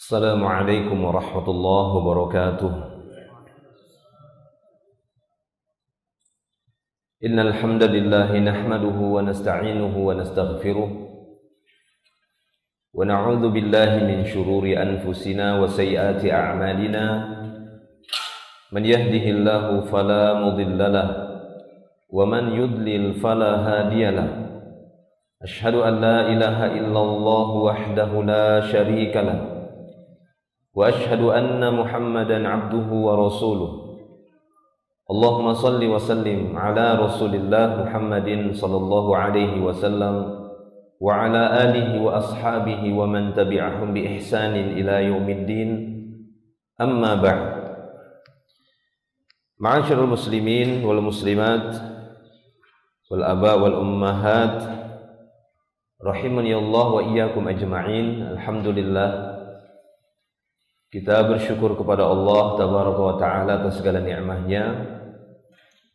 Assalamualaikum warahmatullahi wabarakatuh. Innal hamdalillah nahmaduhu wa nasta'inuhu wa nastaghfiruh wa na'udzu billahi min shururi anfusina wa sayyiati a'malina. Man yahdihillahu fala mudhillalah wa man yudlil fala hadiyalah. Ashhadu an la ilaha illallah wahdahu la syarika lah. Wa ashhadu anna Muhammadan abduhu wa rasuluh. Allahumma salli wa sallim ala Rasulillah Muhammadin sallallahu alaihi wasallam wa ala alihi wa ashabihi wa man tabi'ahum bi ihsanin ila yaumiddin. Amma ba'd. Ma'asyiral muslimin wal muslimat wal aba wal ummahat rahimani Allah wa iyyakum ajma'in. Alhamdulillah, kita bersyukur kepada Allah tabaraka wa ta'ala atas segala nikmatnya.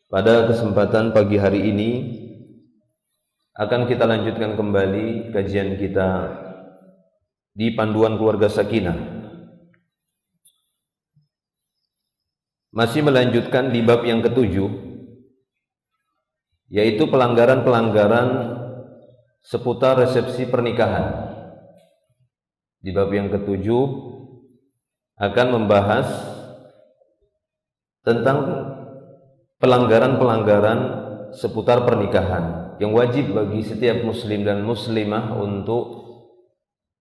Pada kesempatan pagi hari ini akan kita lanjutkan kembali kajian kita di Panduan Keluarga Sakinah. Masih melanjutkan di bab yang ketujuh, yaitu pelanggaran-pelanggaran seputar resepsi pernikahan. Di bab yang ketujuh akan membahas tentang pelanggaran-pelanggaran seputar pernikahan yang wajib bagi setiap muslim dan muslimah untuk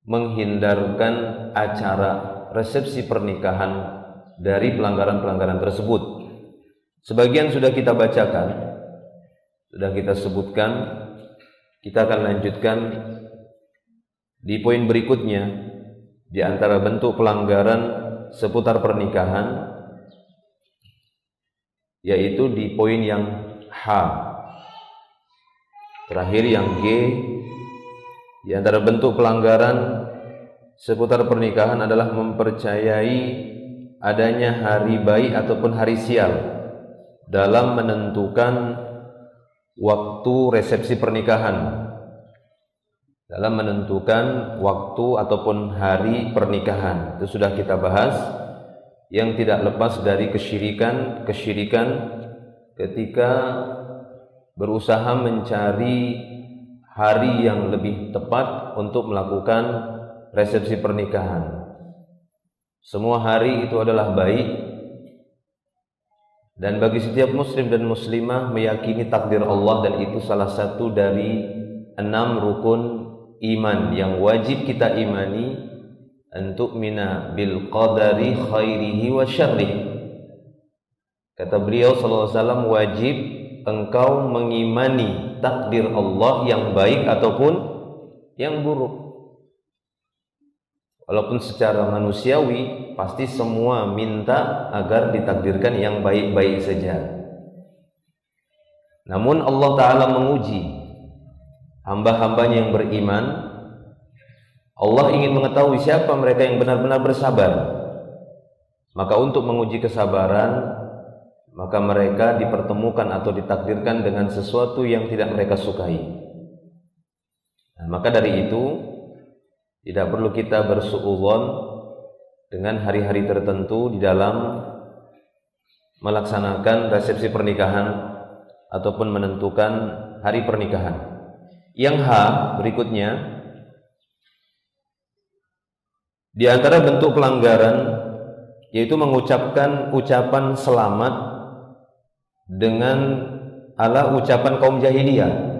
menghindarkan acara resepsi pernikahan dari pelanggaran-pelanggaran tersebut. Sebagian sudah kita bacakan, sudah kita sebutkan. Kita akan lanjutkan di poin berikutnya. Di antara bentuk pelanggaran seputar pernikahan, yaitu di poin yang H. Terakhir yang G. Di antara bentuk pelanggaran seputar pernikahan adalah mempercayai adanya hari baik ataupun hari sial dalam menentukan waktu resepsi pernikahan, dalam menentukan waktu ataupun hari pernikahan. Itu sudah kita bahas, yang tidak lepas dari kesyirikan ketika berusaha mencari hari yang lebih tepat untuk melakukan resepsi pernikahan. Semua hari itu adalah baik, dan bagi setiap muslim dan muslimah meyakini takdir Allah, dan itu salah satu dari 6 rukun iman yang wajib kita imani, untuk mina bil qadari khairihi wa syarrihi. Kata beliau sallallahu alaihi wasallam, wajib engkau mengimani takdir Allah yang baik ataupun yang buruk. Walaupun secara manusiawi pasti semua minta agar ditakdirkan yang baik-baik saja. Namun Allah Ta'ala menguji hamba-hambanya yang beriman. Allah ingin mengetahui siapa mereka yang benar-benar bersabar. Maka untuk menguji kesabaran, maka mereka dipertemukan atau ditakdirkan dengan sesuatu yang tidak mereka sukai. Nah, maka dari itu tidak perlu kita bersuudzon dengan hari-hari tertentu di dalam melaksanakan resepsi pernikahan ataupun menentukan hari pernikahan. Yang H berikutnya, di antara bentuk pelanggaran yaitu mengucapkan ucapan selamat dengan ala ucapan kaum jahiliyah.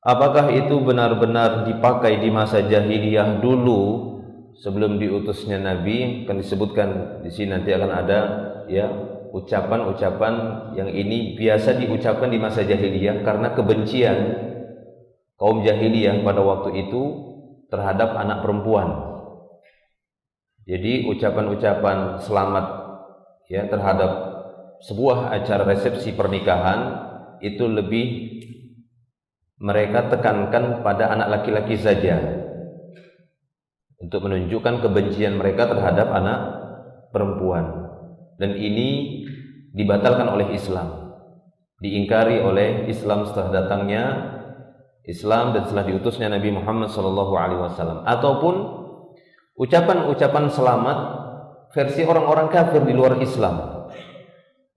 Apakah itu benar-benar dipakai di masa jahiliyah dulu sebelum diutusnya Nabi? Akan disebutkan di sini, nanti akan ada ya ucapan-ucapan yang ini biasa diucapkan di masa jahiliyah karena kebencian kaum jahiliyah pada waktu itu terhadap anak perempuan. Jadi ucapan-ucapan selamat ya terhadap sebuah acara resepsi pernikahan itu lebih mereka tekankan pada anak laki-laki saja, untuk menunjukkan kebencian mereka terhadap anak perempuan. Dan ini dibatalkan oleh Islam, diingkari oleh Islam setelah datangnya Islam dan setelah diutusnya Nabi Muhammad SAW, ataupun ucapan-ucapan selamat versi orang-orang kafir di luar Islam,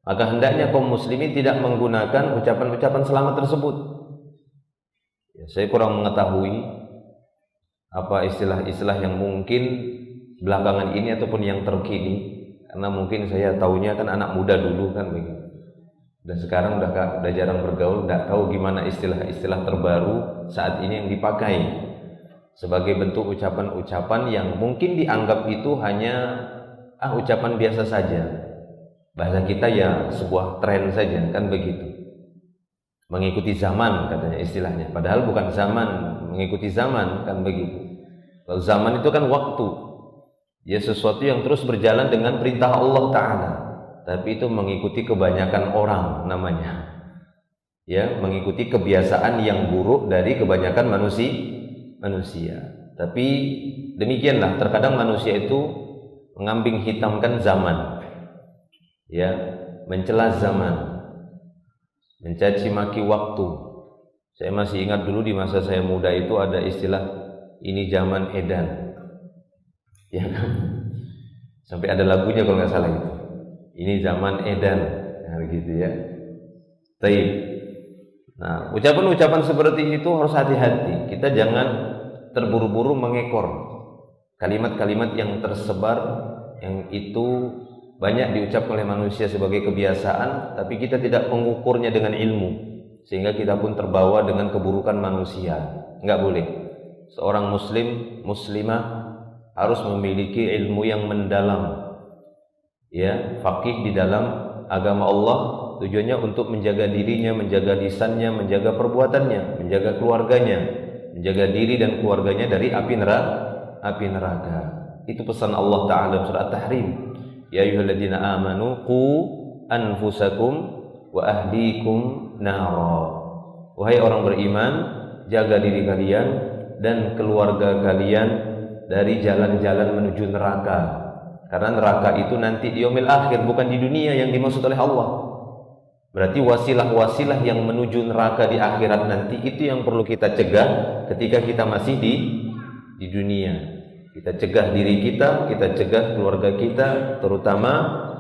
maka hendaknya kaum muslimin tidak menggunakan ucapan-ucapan selamat tersebut. Ya, saya kurang mengetahui apa istilah-istilah yang mungkin belakangan ini ataupun yang terkini, karena mungkin saya taunya kan anak muda dulu kan begitu. Dan sekarang udah jarang bergaul, tidak tahu gimana istilah-istilah terbaru saat ini yang dipakai sebagai bentuk ucapan-ucapan yang mungkin dianggap itu hanya ucapan biasa saja. Bahasa kita ya sebuah tren saja kan begitu. Mengikuti zaman katanya istilahnya, padahal bukan zaman, mengikuti zaman kan begitu. Kalau zaman itu kan waktu, ya sesuatu yang terus berjalan dengan perintah Allah Ta'ala, tapi itu mengikuti kebanyakan orang namanya, ya mengikuti kebiasaan yang buruk dari kebanyakan manusia. Tapi demikianlah, terkadang manusia itu mengambing hitamkan zaman, ya mencela zaman, mencaci maki waktu. Saya masih ingat dulu di masa saya muda itu ada istilah ini zaman edan, ya kan? Sampai ada lagunya kalau nggak salah itu. Ini zaman edan, nah, begitu ya. Taib. Nah, ucapan-ucapan seperti itu harus hati-hati. Kita jangan terburu-buru mengekor kalimat-kalimat yang tersebar, yang itu banyak diucapkan oleh manusia sebagai kebiasaan, tapi kita tidak mengukurnya dengan ilmu, sehingga kita pun terbawa dengan keburukan manusia. Enggak boleh. Seorang muslim, muslimah harus memiliki ilmu yang mendalam, ya, faqih di dalam agama Allah. Tujuannya untuk menjaga dirinya, menjaga lisannya, menjaga perbuatannya, menjaga keluarganya, menjaga diri dan keluarganya dari api neraka. Itu pesan Allah Ta'ala dalam surah At-Tahrim. Ya ayyuhalladzina amanu qu anfusakum wa ahlikum nara. Wahai orang beriman, jaga diri kalian dan keluarga kalian dari jalan-jalan menuju neraka. Karena neraka itu nanti di yaumil akhir, bukan di dunia yang dimaksud oleh Allah. Berarti wasilah-wasilah yang menuju neraka di akhirat nanti itu yang perlu kita cegah ketika kita masih di dunia. Kita cegah diri kita cegah keluarga kita, terutama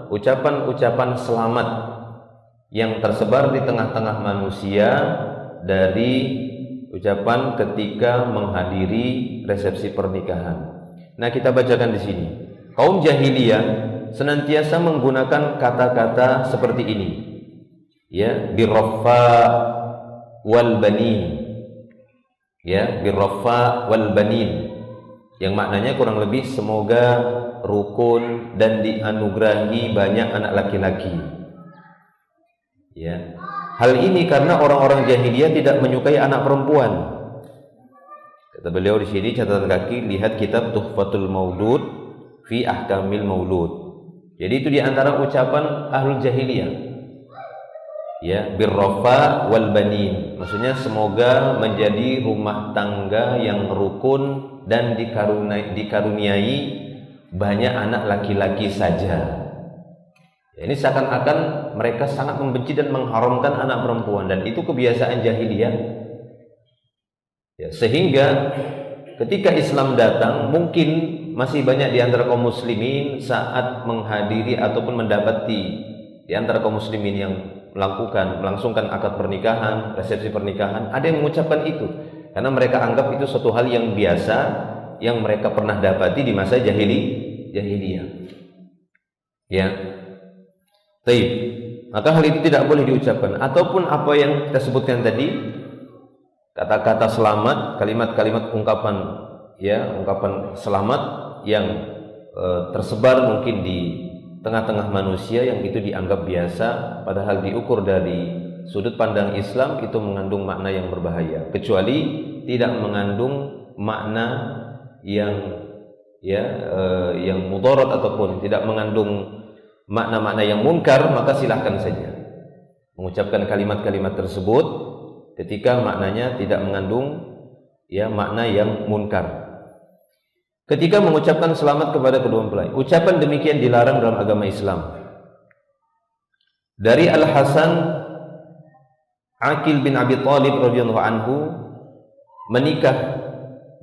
ucapan-ucapan selamat yang tersebar di tengah-tengah manusia dari ucapan ketika menghadiri resepsi pernikahan. Nah, kita bacakan di sini. Kaum jahiliyah senantiasa menggunakan kata-kata seperti ini. Ya, birraffa wal banin. Ya, birraffa wal banin. Yang maknanya kurang lebih semoga rukun dan dianugerahi banyak anak laki-laki. Ya. Hal ini karena orang-orang jahiliyah tidak menyukai anak perempuan. Kata beliau di sini catatan kaki, lihat kitab Tuhfatul Maulud fi Ahkamil Maulud. Jadi itu diantara ucapan ahlul jahiliyah. Ya, birrafa wal banin. Maksudnya semoga menjadi rumah tangga yang rukun dan dikaruniai banyak anak laki-laki saja. Ya, ini seakan-akan mereka sangat membenci dan mengharamkan anak perempuan, dan itu kebiasaan jahiliyah. Ya, sehingga ketika Islam datang, mungkin masih banyak di antara kaum muslimin saat menghadiri ataupun mendapati di antara kaum muslimin yang melangsungkan akad pernikahan, resepsi pernikahan, ada yang mengucapkan itu karena mereka anggap itu suatu hal yang biasa yang mereka pernah dapati di masa jahiliyah. Ya. Baik. Maka hal itu tidak boleh diucapkan, ataupun apa yang kita sebutkan tadi, kata-kata selamat, kalimat-kalimat ungkapan, ya, ungkapan selamat yang tersebar mungkin di tengah-tengah manusia yang itu dianggap biasa, padahal diukur dari sudut pandang Islam itu mengandung makna yang berbahaya, kecuali tidak mengandung makna yang yang mudarat ataupun tidak mengandung makna-makna yang munkar, maka silahkan saja mengucapkan kalimat-kalimat tersebut ketika maknanya tidak mengandung makna yang munkar. Ketika mengucapkan selamat kepada kedua mempelai, ucapan demikian dilarang dalam agama Islam. Dari Al Hasan Aqil bin Abi Thalib radhiyallahu anhu, menikah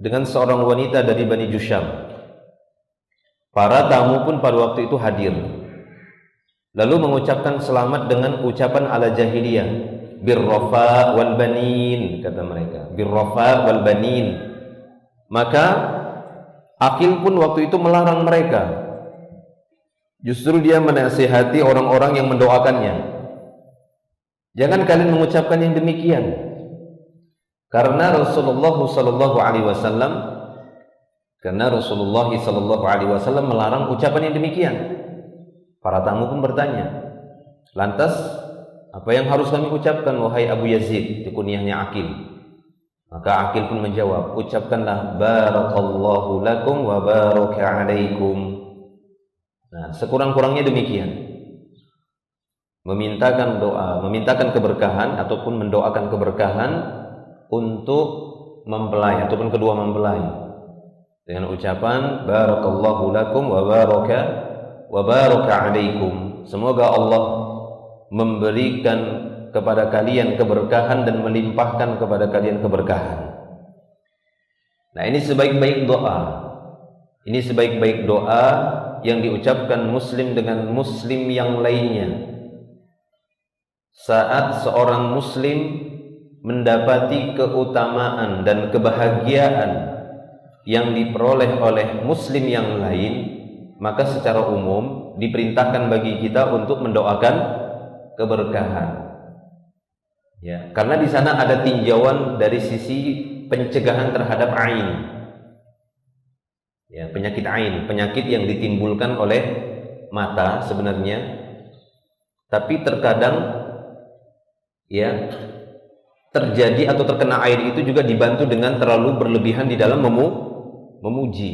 dengan seorang wanita dari Bani Jusham. Para tamu pun pada waktu itu hadir, lalu mengucapkan selamat dengan ucapan ala jahiliyah, birrafa wal banin, kata mereka, birrafa wal banin. Maka Aqil pun waktu itu melarang mereka. Justru dia menasihati orang-orang yang mendoakannya, jangan kalian mengucapkan yang demikian, karena Rasulullah sallallahu alaihi wasallam melarang ucapan yang demikian. Para tamu pun bertanya, lantas apa yang harus kami ucapkan wahai Abu Yazid? Itu kunyahnya Aqil. Maka Aqil pun menjawab, ucapkanlah barakallahu lakum wa baraka alaikum. Nah, sekurang-kurangnya demikian. Memintakan doa, memintakan keberkahan ataupun mendoakan keberkahan untuk mempelai ataupun kedua mempelai dengan ucapan barakallahu lakum wa baraka alaikum. Semoga Allah memberikan kepada kalian keberkahan dan melimpahkan kepada kalian keberkahan. Nah, ini sebaik-baik doa. Ini sebaik-baik doa yang diucapkan muslim dengan muslim yang lainnya saat seorang muslim mendapati keutamaan dan kebahagiaan yang diperoleh oleh muslim yang lain, maka secara umum diperintahkan bagi kita untuk mendoakan keberkahan. Ya, karena di sana ada tinjauan dari sisi pencegahan terhadap ain. Ya, penyakit ain, penyakit yang ditimbulkan oleh mata sebenarnya, tapi terkadang ya terjadi atau terkena air itu juga dibantu dengan terlalu berlebihan di dalam memuji.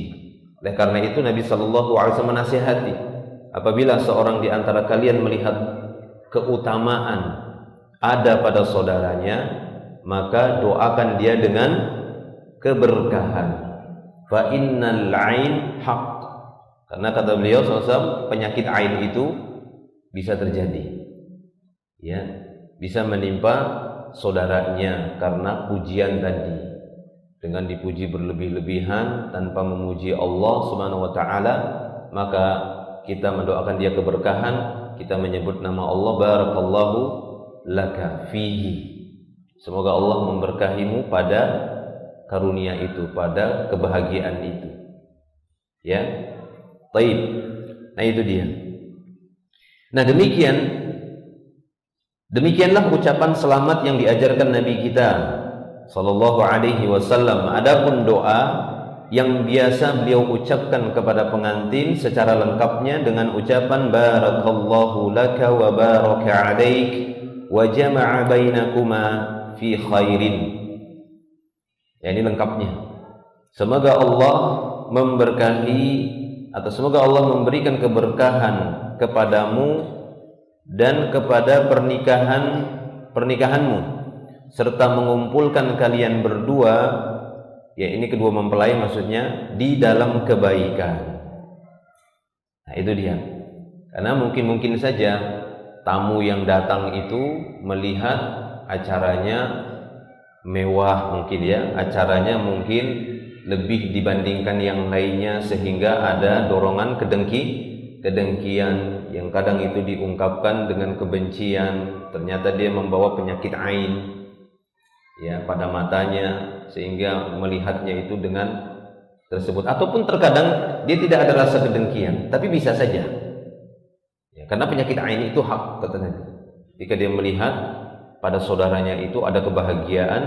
Oleh karena itu Nabi sallallahu alaihi wasallam menasihati, apabila seorang di antara kalian melihat keutamaan ada pada saudaranya, maka doakan dia dengan keberkahan. Fa innal ain haq. Karena kata beliau SAW, penyakit ain itu bisa terjadi. Ya, bisa menimpa saudaranya karena pujian tadi. Dengan dipuji berlebih-lebihan tanpa memuji Allah Subhanahu wa taala, maka kita mendoakan dia keberkahan, kita menyebut nama Allah, barakallahu laka fihi. Semoga Allah memberkahimu pada karunia itu, pada kebahagiaan itu. Ya. Baik. Nah, itu dia. Nah, demikianlah ucapan selamat yang diajarkan Nabi kita sallallahu alaihi wasallam. Adapun doa yang biasa beliau ucapkan kepada pengantin secara lengkapnya dengan ucapan barakallahu laka wa baraka alaik wa jama'a bainakuma fi khairin. Ya, ini lengkapnya. Semoga Allah memberkahi atau semoga Allah memberikan keberkahan kepadamu dan kepada pernikahanmu, serta mengumpulkan kalian berdua, ya ini kedua mempelai maksudnya, di dalam kebaikan. Nah, itu dia. Karena mungkin saja tamu yang datang itu melihat acaranya mewah, mungkin ya, acaranya mungkin lebih dibandingkan yang lainnya, sehingga ada dorongan kedengkian yang kadang itu diungkapkan dengan kebencian. Ternyata dia membawa penyakit ain ya pada matanya, sehingga melihatnya itu dengan tersebut. Ataupun terkadang dia tidak ada rasa kedengkian, tapi bisa saja ya, karena penyakit ain itu hak, kata Nabi. Jika dia melihat pada saudaranya itu ada kebahagiaan,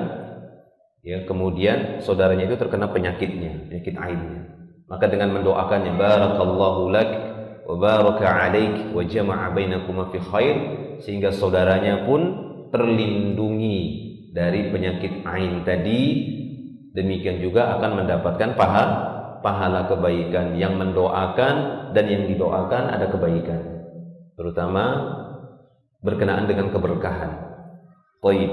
ya kemudian saudaranya itu terkena penyakitnya, penyakit ainnya, maka dengan mendoakannya barakallahu lak wa baraka alaik wa jama'a bainakuma fi khair, sehingga saudaranya pun terlindungi dari penyakit ain tadi, demikian juga akan mendapatkan pahala kebaikan. Yang mendoakan dan yang didoakan ada kebaikan, terutama berkenaan dengan keberkahan. Baik.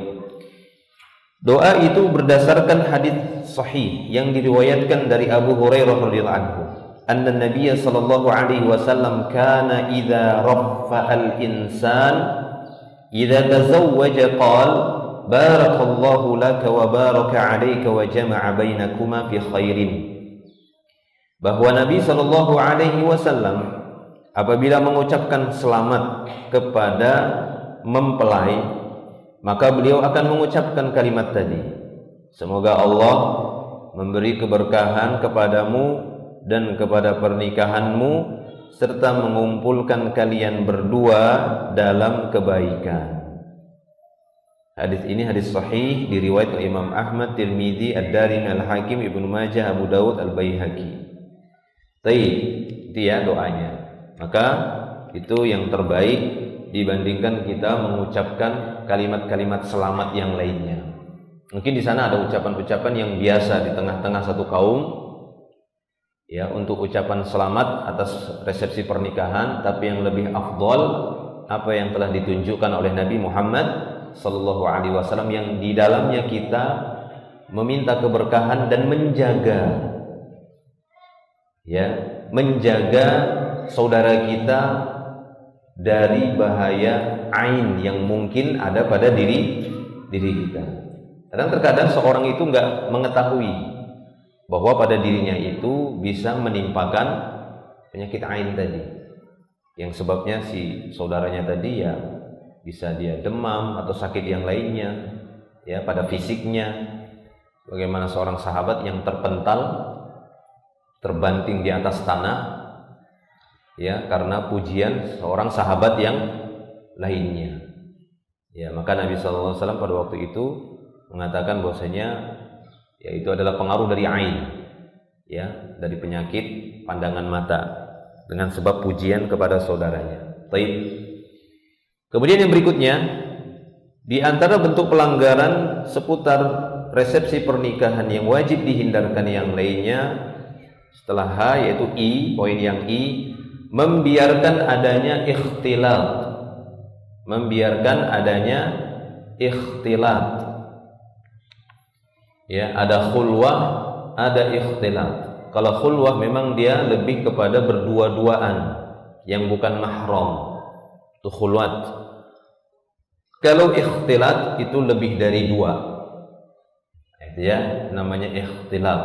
Doa itu berdasarkan hadis sahih yang diriwayatkan dari Abu Hurairah radhiyallahu anhu, anna Nabiy sallallahu alaihi wasallam kana idza raffa al-insan idza tazawwaja qala barakallahu laka wa baraka 'alaika wa jama'a bainakuma fi khairin. Bahwa Nabi sallallahu alaihi wasallam apabila mengucapkan selamat kepada mempelai, maka beliau akan mengucapkan kalimat tadi, semoga Allah memberi keberkahan kepadamu dan kepada pernikahanmu serta mengumpulkan kalian berdua dalam kebaikan. Hadis ini hadis sahih diriwayatkan Imam Ahmad, Tirmidzi, Ad-Darimi, Al-Hakim, Ibnu Majah, Abu Dawud, Al-Baihaqi. Baik, itu ya doanya. Maka itu yang terbaik dibandingkan kita mengucapkan kalimat-kalimat selamat yang lainnya. Mungkin di sana ada ucapan-ucapan yang biasa di tengah-tengah satu kaum, ya, untuk ucapan selamat atas resepsi pernikahan, tapi yang lebih afdol apa yang telah ditunjukkan oleh Nabi Muhammad sallallahu alaihi wasallam, yang di dalamnya kita meminta keberkahan dan menjaga, ya, menjaga saudara kita dari bahaya ain yang mungkin ada pada diri kita. Kadang-kadang seorang itu nggak mengetahui bahwa pada dirinya itu bisa menimpakan penyakit ain tadi, yang sebabnya si saudaranya tadi ya bisa dia demam atau sakit yang lainnya, ya, pada fisiknya. Bagaimana seorang sahabat yang terpental, terbanting di atas tanah, ya, karena pujian seorang sahabat yang lainnya. Ya, maka Nabi SAW pada waktu itu mengatakan bahwasanya ya itu adalah pengaruh dari ain, ya, dari penyakit pandangan mata dengan sebab pujian kepada saudaranya. Baik. Kemudian yang berikutnya, di antara bentuk pelanggaran seputar resepsi pernikahan yang wajib dihindarkan yang lainnya setelah H, yaitu I, poin yang I, membiarkan adanya ikhtilat. Membiarkan adanya ikhtilat. Ya, ada khulwah, ada ikhtilat. Kalau khulwah memang dia lebih kepada berdua-duaan yang bukan mahram, itu khulwat. Kalau ikhtilat itu lebih dari dua, itu ya namanya ikhtilat.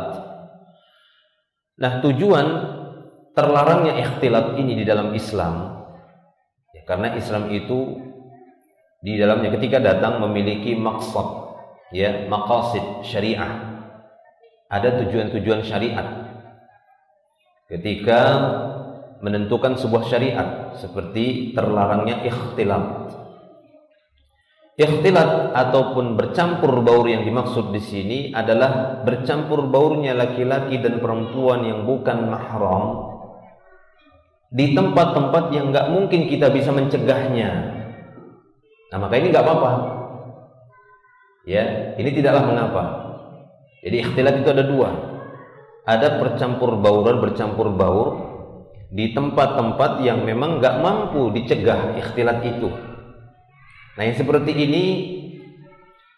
Nah, tujuan terlarangnya ikhtilat ini di dalam Islam, ya, karena Islam itu di dalamnya ketika datang memiliki maksud, ya, maqasid syariah, ada tujuan-tujuan syariat ketika menentukan sebuah syariat, seperti terlarangnya ikhtilat. Ikhtilat ataupun bercampur baur yang dimaksud di sini adalah bercampur baurnya laki-laki dan perempuan yang bukan mahram di tempat-tempat yang nggak mungkin kita bisa mencegahnya. Nah, maka ini nggak apa-apa, ya, ini tidaklah mengapa. Jadi ikhtilat itu ada dua, ada bercampur baur di tempat-tempat yang memang nggak mampu dicegah ikhtilat itu. Nah, yang seperti ini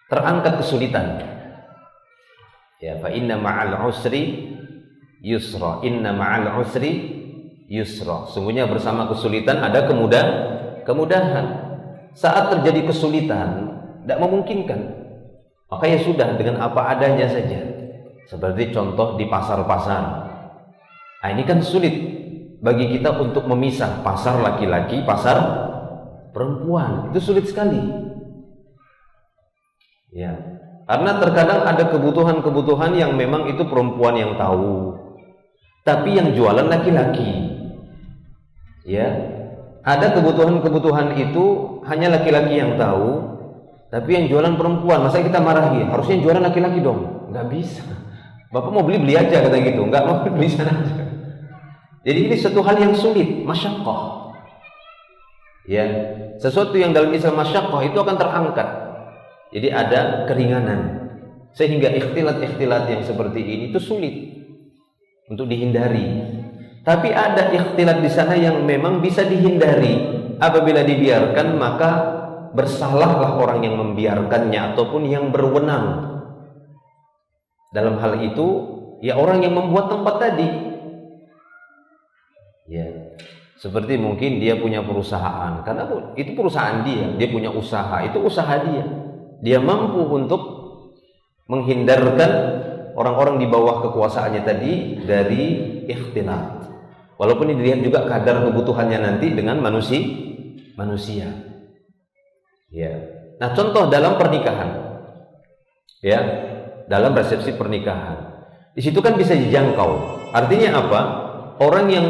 terangkat kesulitan. Ya, fa inna ma'al usri yusra, inna ma'al usri yusra. Sungguhnya bersama kesulitan ada kemudahan. Saat terjadi kesulitan, tidak memungkinkan, maka ya sudah dengan apa adanya saja. Seperti contoh di pasar-pasar. Nah, ini kan sulit bagi kita untuk memisah pasar laki-laki, pasar perempuan. Itu sulit sekali. Ya, karena terkadang ada kebutuhan-kebutuhan yang memang itu perempuan yang tahu, tapi yang jualan laki-laki. Ya, ada kebutuhan-kebutuhan itu hanya laki-laki yang tahu, tapi yang jualan perempuan. Masa kita marahi? Harusnya yang jualan laki-laki dong. Nggak bisa. Bapak mau beli aja, kata gitu. Nggak mau beli sana aja. Jadi ini satu hal yang sulit, masyaqqah. Ya, sesuatu yang dalam Islam masyaqqah itu akan terangkat. Jadi ada keringanan, sehingga ikhtilat-ikhtilat yang seperti ini itu sulit untuk dihindari. Tapi ada ikhtilat di sana yang memang bisa dihindari. Apabila dibiarkan, maka bersalahlah orang yang membiarkannya ataupun yang berwenang dalam hal itu, ya, orang yang membuat tempat tadi. Ya, seperti mungkin dia punya perusahaan, karena itu perusahaan dia punya usaha, itu usaha dia. Dia mampu untuk menghindarkan orang-orang di bawah kekuasaannya tadi dari ikhtilat. Walaupun dilihat juga kadar kebutuhannya nanti dengan manusia. Ya. Nah, contoh dalam pernikahan. Ya, dalam resepsi pernikahan. Di situ kan bisa dijangkau. Artinya apa? Orang yang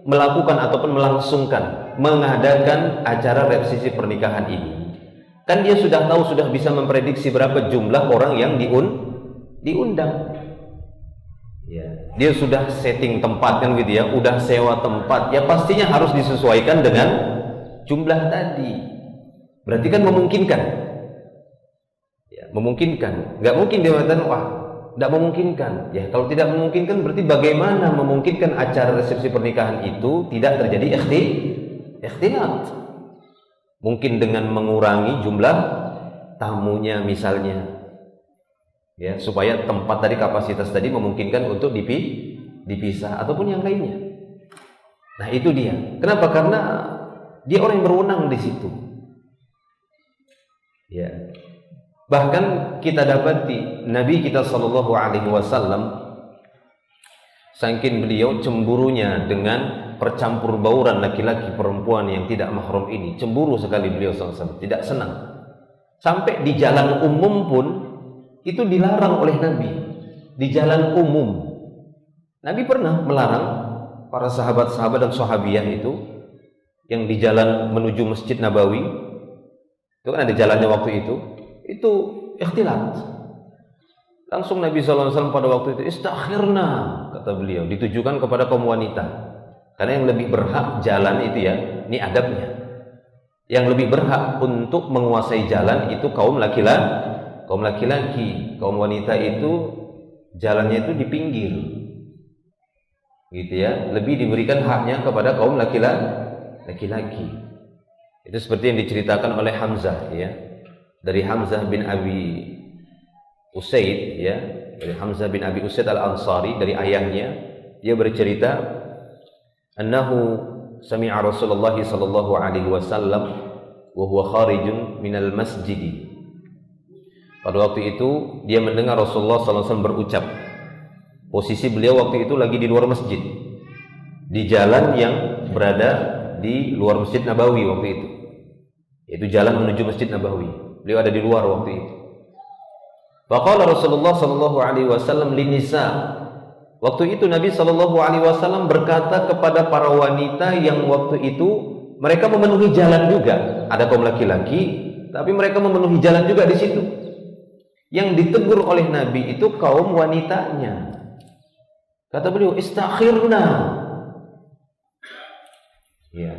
melakukan ataupun melangsungkan, mengadakan acara resepsi pernikahan ini, kan dia sudah tahu, sudah bisa memprediksi berapa jumlah orang yang diundang. Ya, dia sudah setting tempat kan gitu ya, udah sewa tempat, ya pastinya harus disesuaikan dengan jumlah tadi. Berarti kan memungkinkan. Ya, memungkinkan. Nggak mungkin dia mengatakan, wah, tidak memungkinkan. Ya, kalau tidak memungkinkan berarti bagaimana memungkinkan acara resepsi pernikahan itu tidak terjadi ikhtilat. Mungkin dengan mengurangi jumlah tamunya misalnya. Ya, supaya tempat tadi, kapasitas tadi memungkinkan untuk dipisah ataupun yang lainnya. Nah, itu dia. Kenapa? Karena dia orang yang berwenang di situ. Ya. Bahkan kita dapati Nabi kita sallallahu alaihi wasallam, saking beliau cemburunya dengan percampur bauran laki-laki perempuan yang tidak mahram ini, cemburu sekali beliau sallallahu alaihi wasallam, tidak senang. Sampai di jalan umum pun itu dilarang oleh Nabi. Di jalan umum Nabi pernah melarang para sahabat-sahabat dan sahabiyah itu yang di jalan menuju Masjid Nabawi. Itu kan ada jalannya waktu itu ikhtilat. Langsung Nabi SAW pada waktu itu istakhirna, kata beliau, ditujukan kepada kaum wanita, karena yang lebih berhak jalan itu ya, ini adabnya, yang lebih berhak untuk menguasai jalan itu kaum laki-laki. Kaum wanita itu jalannya itu di pinggir gitu ya, lebih diberikan haknya kepada kaum laki-laki. Itu seperti yang diceritakan oleh Hamzah ya, dari Hamzah bin Abi Usaid ya, dari Hamzah bin Abi Usaid al-Ansari, dari ayahnya, dia bercerita annahu sami'a Rasulullah sallallahu alaihi wasallam wa huwa kharijun minal masjid. Pada waktu itu dia mendengar Rasulullah sallallahu alaihi wasallam berucap. Posisi beliau waktu itu lagi di luar masjid, di jalan yang berada di luar Masjid Nabawi waktu itu. Yaitu jalan menuju Masjid Nabawi. Beliau ada di luar waktu itu. Faqala Rasulullah sallallahu alaihi wasallam linisa. Waktu itu Nabi sallallahu alaihi wasallam berkata kepada para wanita yang waktu itu mereka memenuhi jalan juga. Ada kaum laki-laki, tapi mereka memenuhi jalan juga di situ. Yang ditegur oleh Nabi itu kaum wanitanya. Kata beliau, istakhirna. Ya.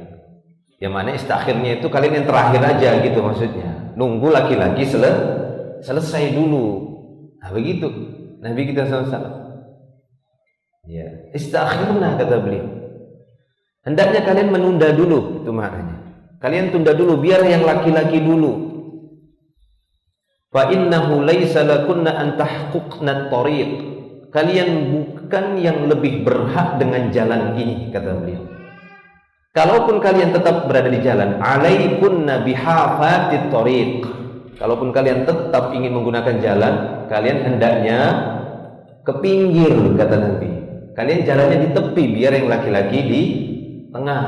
Yang mana istakhirnya itu kalian yang terakhir aja gitu maksudnya. Nunggu laki-laki selesai dulu. Nah, begitu Nabi kita SAW. Ya, istakhirna kata beliau. Hendaknya kalian menunda dulu, itu maknanya. Kalian tunda dulu, biar yang laki-laki dulu. Fa innahu laisa lakunna an tahquqna at-tariq. Kalian bukan yang lebih berhak dengan jalan ini, kata beliau. Kalaupun kalian tetap berada di jalan, alaikunna bihafatit tariq. Kalaupun kalian tetap ingin menggunakan jalan, kalian hendaknya ke pinggir, kata Nabi. Kalian jalannya di tepi, biar yang laki-laki di tengah.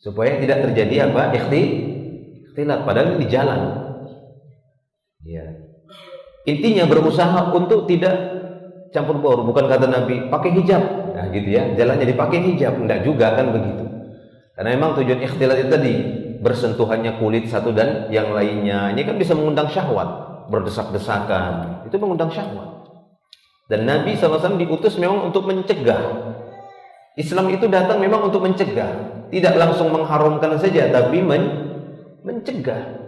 Supaya tidak terjadi apa? Ikhtilat, padahal di jalan. Ya. Intinya berusaha untuk tidak campur baur, bukan kata Nabi pakai hijab. Nah, gitu ya, jalannya dipakai hijab, enggak juga kan begitu. Karena memang tujuan ikhtilat itu tadi bersentuhannya kulit satu dan yang lainnya. Ini kan bisa mengundang syahwat, berdesak-desakan. Itu mengundang syahwat. Dan Nabi SAW diutus memang untuk mencegah. Islam itu datang memang untuk mencegah, tidak langsung mengharamkan saja, tapi mencegah.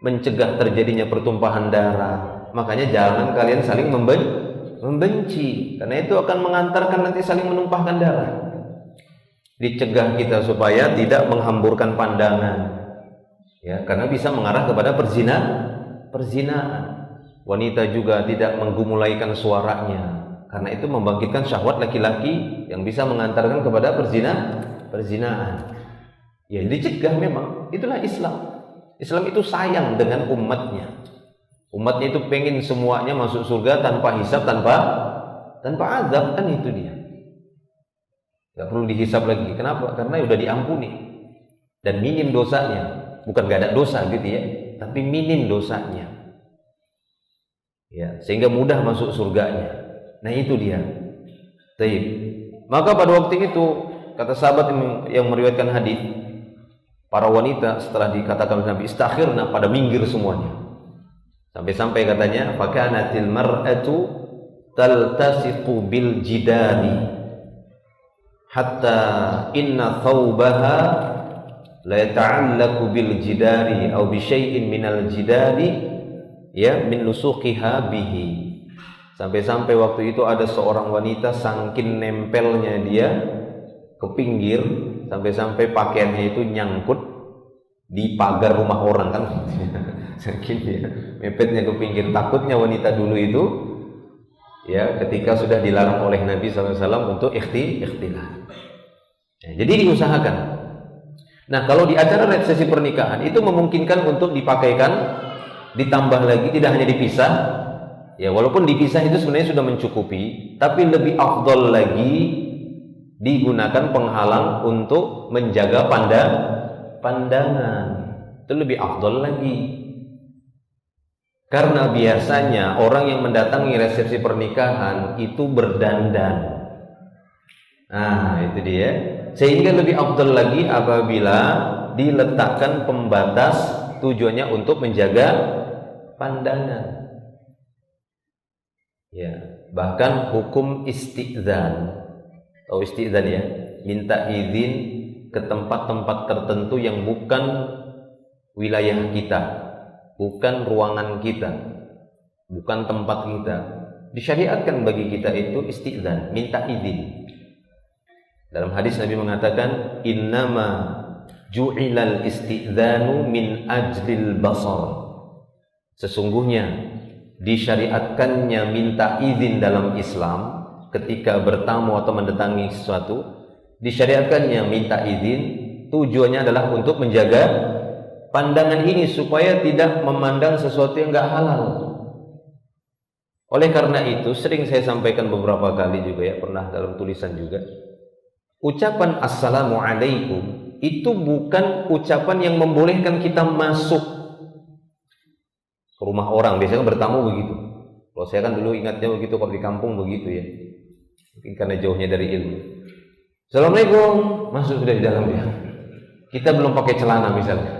Mencegah terjadinya pertumpahan darah. Makanya jangan kalian saling membenci, karena itu akan mengantarkan nanti saling menumpahkan darah. Dicegah kita supaya tidak menghamburkan pandangan, ya, karena bisa mengarah kepada perzinaan. Wanita juga tidak menggumulaikan suaranya, karena itu membangkitkan syahwat laki-laki yang bisa mengantarkan kepada perzinaan. Ya, dicegah memang, itulah Islam. Islam itu sayang dengan umatnya. Umatnya itu pengen semuanya masuk surga tanpa hisab, tanpa azab, kan itu dia. Gak perlu dihisab lagi. Kenapa? Karena udah diampuni dan minim dosanya. Bukan gak ada dosa gitu ya, tapi minim dosanya. Ya, sehingga mudah masuk surganya. Nah itu dia. Taib. Maka pada waktu itu kata sahabat yang meriwayatkan hadis, para wanita setelah dikatakan Nabi istakhirna, pada minggir semuanya. Sampai-sampai katanya, fakanatil mar'atu taltasiqu bil jidari hatta inna thawbaha la yata'allaqu bil jidari aw bi syai'in minal jidari ya min lusuqiha bihi. Sampai-sampai waktu itu ada seorang wanita saking nempelnya dia ke pinggir, sampai-sampai pakaiannya itu nyangkut di pagar rumah orang kan. Saking dia mepetnya ke pinggir. Takutnya wanita dulu itu ya ketika sudah dilarang oleh Nabi SAW untuk ikhtilat. Ya, jadi diusahakan. Nah kalau di acara resepsi pernikahan itu memungkinkan untuk dipakaikan, ditambah lagi, tidak hanya dipisah. Ya walaupun dipisah itu sebenarnya sudah mencukupi, tapi lebih afdol lagi digunakan penghalang untuk menjaga pandangan. Itu lebih afdol lagi. Karena biasanya orang yang mendatangi resepsi pernikahan itu berdandan. Nah, itu dia. Sehingga lebih afdol lagi apabila diletakkan pembatas, tujuannya untuk menjaga pandangan. Ya, bahkan hukum isti'dzan. Tahu isti'dzan ya? Minta izin ke tempat-tempat tertentu yang bukan wilayah kita, bukan ruangan kita, bukan tempat kita. Disyariatkan bagi kita itu isti'dzan, minta izin. Dalam hadis Nabi mengatakan, innama ju'ilal isti'dzanu min ajlil basar. Sesungguhnya disyariatkannya minta izin dalam Islam ketika bertamu atau mendatangi sesuatu. Disyariatkannya minta izin, tujuannya adalah untuk menjaga pandangan ini supaya tidak memandang sesuatu yang enggak halal. Oleh karena itu sering saya sampaikan beberapa kali juga ya, pernah dalam tulisan juga, ucapan assalamualaikum itu bukan ucapan yang membolehkan kita masuk ke rumah orang. Biasanya bertamu begitu. Kalau saya kan dulu ingatnya begitu, kalau di kampung begitu ya. Mungkin karena jauhnya dari ilmu. Assalamualaikum, masuk sudah di dalam dia. Kita belum pakai celana misalnya.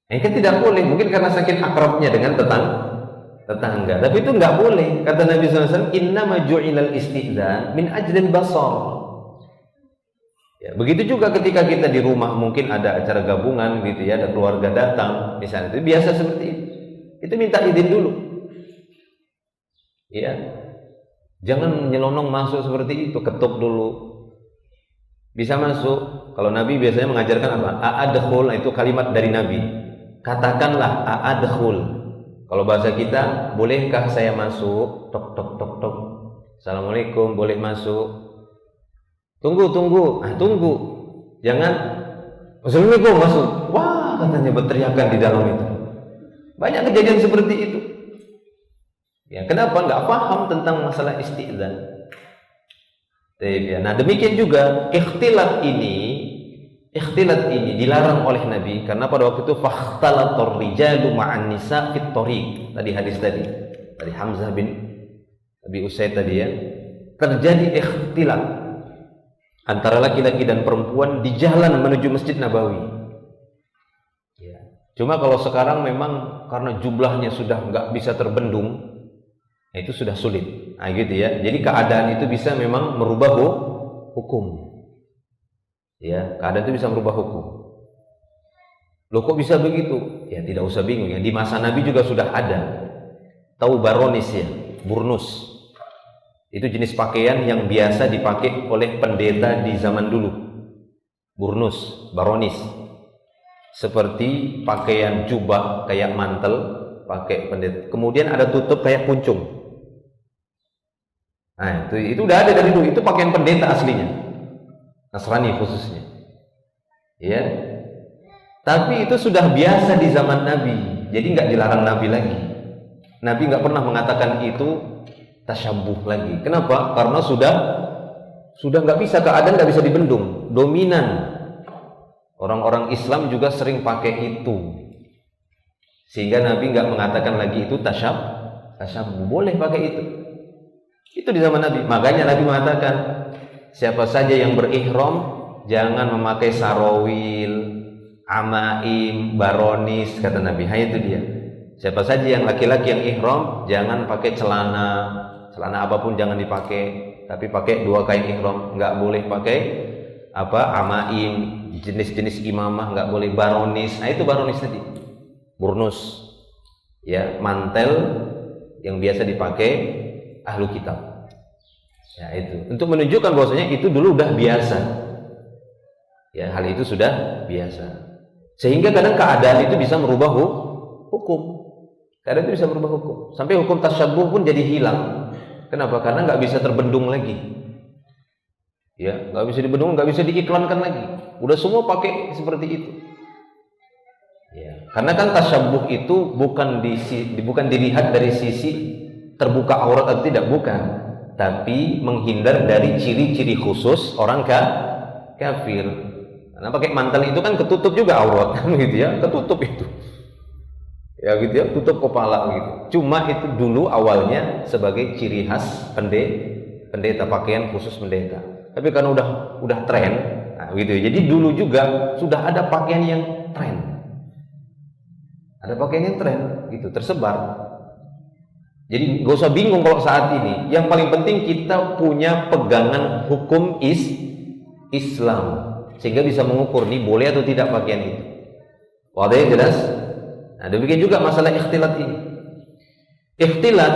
Kan tidak boleh. Mungkin karena saking akrabnya dengan tetangga. Tapi itu nggak boleh. Kata Nabi SAW, innama ju'ilal isti'dzan min ajlil basar. Ya, begitu juga ketika kita di rumah mungkin ada acara gabungan gitu ya, ada keluarga datang misalnya, itu biasa seperti itu minta izin dulu ya, jangan nyelonong masuk seperti itu, ketuk dulu. Bisa masuk. Kalau Nabi biasanya mengajarkan apa? A'adkhul, itu kalimat dari Nabi, katakanlah a'adkhul. Kalau bahasa kita, bolehkah saya masuk? Tok tok tok tok. Assalamualaikum, boleh masuk? Tunggu. Tunggu. Jangan Assalamualaikum, masuk. Wah, katanya berteriakan di dalam itu. Banyak kejadian seperti itu. Ya, kenapa? Nggak paham tentang masalah isti'dzan. Nah, demikian juga ikhtilat ini dilarang oleh Nabi karena pada waktu itu fakhtalatur rijalu ma'an nisa fit thariq. Tadi hadis tadi Hamzah bin Abi Usaid tadi ya. Terjadi ikhtilat antara laki-laki dan perempuan di jalan menuju Masjid Nabawi. Ya. Cuma kalau sekarang memang karena jumlahnya sudah nggak bisa terbendung, itu sudah sulit. Nah, gitu ya. Jadi keadaan itu bisa memang merubah hukum. Ya, keadaan itu bisa merubah hukum. Loh kok bisa begitu? Ya tidak usah bingung ya. Di masa Nabi juga sudah ada. Tahu baronis ya, burnus. Itu jenis pakaian yang biasa dipakai oleh pendeta di zaman dulu. Burnus, baronis. Seperti pakaian jubah kayak mantel, pakai pendeta. Kemudian ada tutup kayak kuncung. Nah, itu udah ada dari dulu. Itu pakaian pendeta aslinya. Nasrani khususnya. Ya. Tapi itu sudah biasa di zaman Nabi, jadi nggak dilarang Nabi lagi. Nabi nggak pernah mengatakan itu tasyabuh lagi. Kenapa? Karena sudah nggak bisa, keadaan nggak bisa dibendung, dominan. Orang-orang Islam juga sering pakai itu, sehingga Nabi nggak mengatakan lagi itu tasyabuh, boleh pakai itu. Itu di zaman Nabi. Makanya Nabi mengatakan, siapa saja yang berihram jangan memakai sarawil, amaim, baronis, kata Nabi. Itu dia. Siapa saja yang laki-laki yang ihram jangan pakai celana apapun jangan dipakai, tapi pakai 2 kain ihram. Nggak boleh pakai amaim, jenis-jenis imamah nggak boleh, baronis. Itu baronis tadi, burnus, ya, mantel yang biasa dipakai ahlu kitab. Ya, itu untuk menunjukkan bahwasanya itu dulu udah biasa. Ya, hal itu sudah biasa. Sehingga kadang keadaan itu bisa merubah hukum. Keadaan itu bisa merubah hukum. Sampai hukum tasyabuh pun jadi hilang. Kenapa? Karena nggak bisa terbendung lagi. Ya, nggak bisa dibendung, nggak bisa diiklankan lagi. Udah semua pakai seperti itu. Ya, karena kan tasyabuh itu bukan dilihat dari sisi terbuka aurat atau tidak, bukan. Tapi menghindar dari ciri-ciri khusus orang kafir. Karena pakai mantel itu kan ketutup juga aurat, gitu ya, ketutup itu. Ya gitu ya, tutup kepala gitu. Cuma itu dulu awalnya sebagai ciri khas pendeta, pakaian khusus pendeta. Tapi karena udah tren, gitu ya. Jadi dulu juga sudah ada pakaian yang tren. Ada pakaian yang tren gitu, tersebar. Jadi gak usah bingung kalau saat ini. Yang paling penting kita punya pegangan hukum Islam, sehingga bisa mengukur nih boleh atau tidak pakaian itu. Wadah jelas? Nah, demikian juga masalah ikhtilat ini. Ikhtilat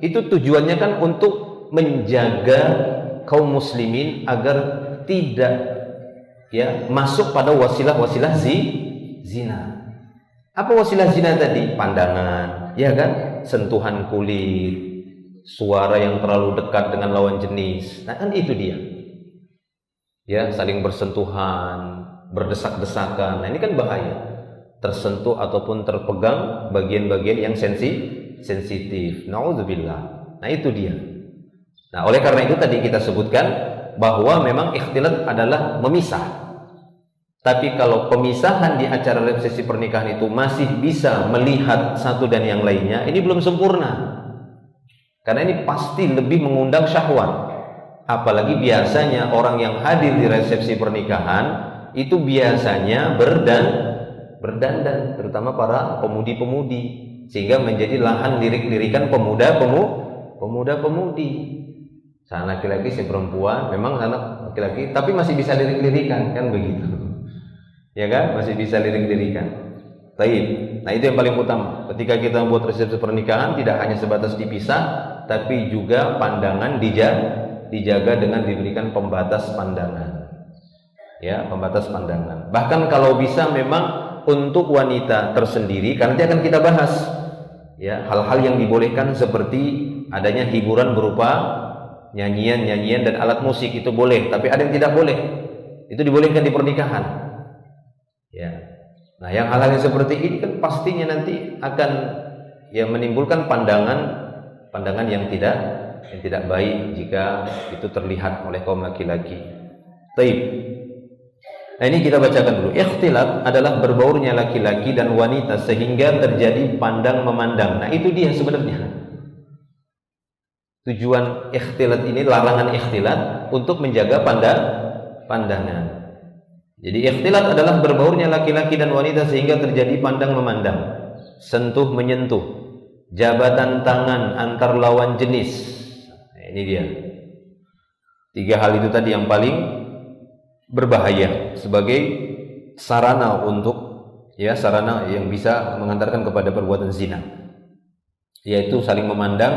itu tujuannya kan untuk menjaga kaum muslimin agar tidak masuk pada wasilah-wasilah zina. Apa wasilah zina tadi? Pandangan, ya kan? Sentuhan kulit, suara yang terlalu dekat dengan lawan jenis. Nah, kan itu dia. Ya, saling bersentuhan, berdesak-desakan. Nah, ini kan bahaya. Tersentuh ataupun terpegang bagian-bagian yang sensitif. Nauzubillah. Nah, itu dia. Nah, oleh karena itu tadi kita sebutkan bahwa memang ikhtilat adalah memisah. Tapi kalau pemisahan di acara resepsi pernikahan itu masih bisa melihat satu dan yang lainnya, ini belum sempurna. Karena ini pasti lebih mengundang syahwat. Apalagi biasanya orang yang hadir di resepsi pernikahan itu biasanya berdandan, terutama para pemudi-pemudi, sehingga menjadi lahan lirik-lirikan pemuda-pemudi. Sana laki-laki, si perempuan, memang sana laki-laki, tapi masih bisa lirik-lirikan, kan begitu. Ya kan, masih bisa lirik-lirikan. Baik. Nah, itu yang paling utama. Ketika kita membuat resepsi pernikahan, tidak hanya sebatas dipisah, tapi juga pandangan dijaga dengan diberikan pembatas pandangan. Ya, pembatas pandangan. Bahkan kalau bisa memang untuk wanita tersendiri, karena nanti akan kita bahas ya hal-hal yang dibolehkan seperti adanya hiburan berupa nyanyian dan alat musik, itu boleh, tapi ada yang tidak boleh. Itu dibolehkan di pernikahan. Ya. Nah, yang hal-hal yang seperti ini kan pastinya nanti akan menimbulkan pandangan yang tidak baik jika itu terlihat oleh kaum laki-laki. Baik. Nah, ini kita bacakan dulu. Ikhtilat adalah berbaurnya laki-laki dan wanita sehingga terjadi pandang memandang. Nah, itu dia sebenarnya. Tujuan ikhtilat ini, larangan ikhtilat untuk menjaga pandangan. Jadi ikhtilat adalah berbaurnya laki-laki dan wanita sehingga terjadi pandang memandang, sentuh menyentuh, jabatan tangan antar lawan jenis. Nah, ini dia. 3 hal itu tadi yang paling berbahaya sebagai sarana sarana yang bisa mengantarkan kepada perbuatan zina, yaitu saling memandang,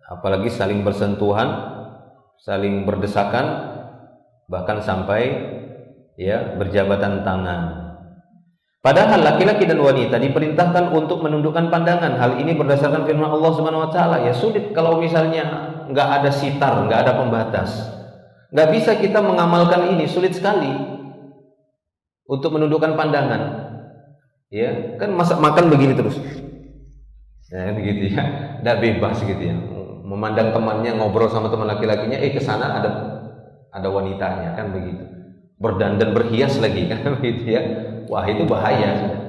apalagi saling bersentuhan, saling berdesakan, bahkan sampai berjabatan tangan. Padahal laki-laki dan wanita diperintahkan untuk menundukkan pandangan. Hal ini berdasarkan firman Allah Subhanahu wa taala. Ya sulit kalau misalnya nggak ada sitar, nggak ada pembatas. Nggak bisa kita mengamalkan ini, sulit sekali untuk menundukkan pandangan. Ya, kan masak makan begini terus. Ya, begitu ya. Enggak bebas gitu ya. Memandang temannya, ngobrol sama teman laki-lakinya, ke sana ada wanitanya, kan begitu. Berdandan berhias lagi, kan begitu ya. Wah, itu bahaya.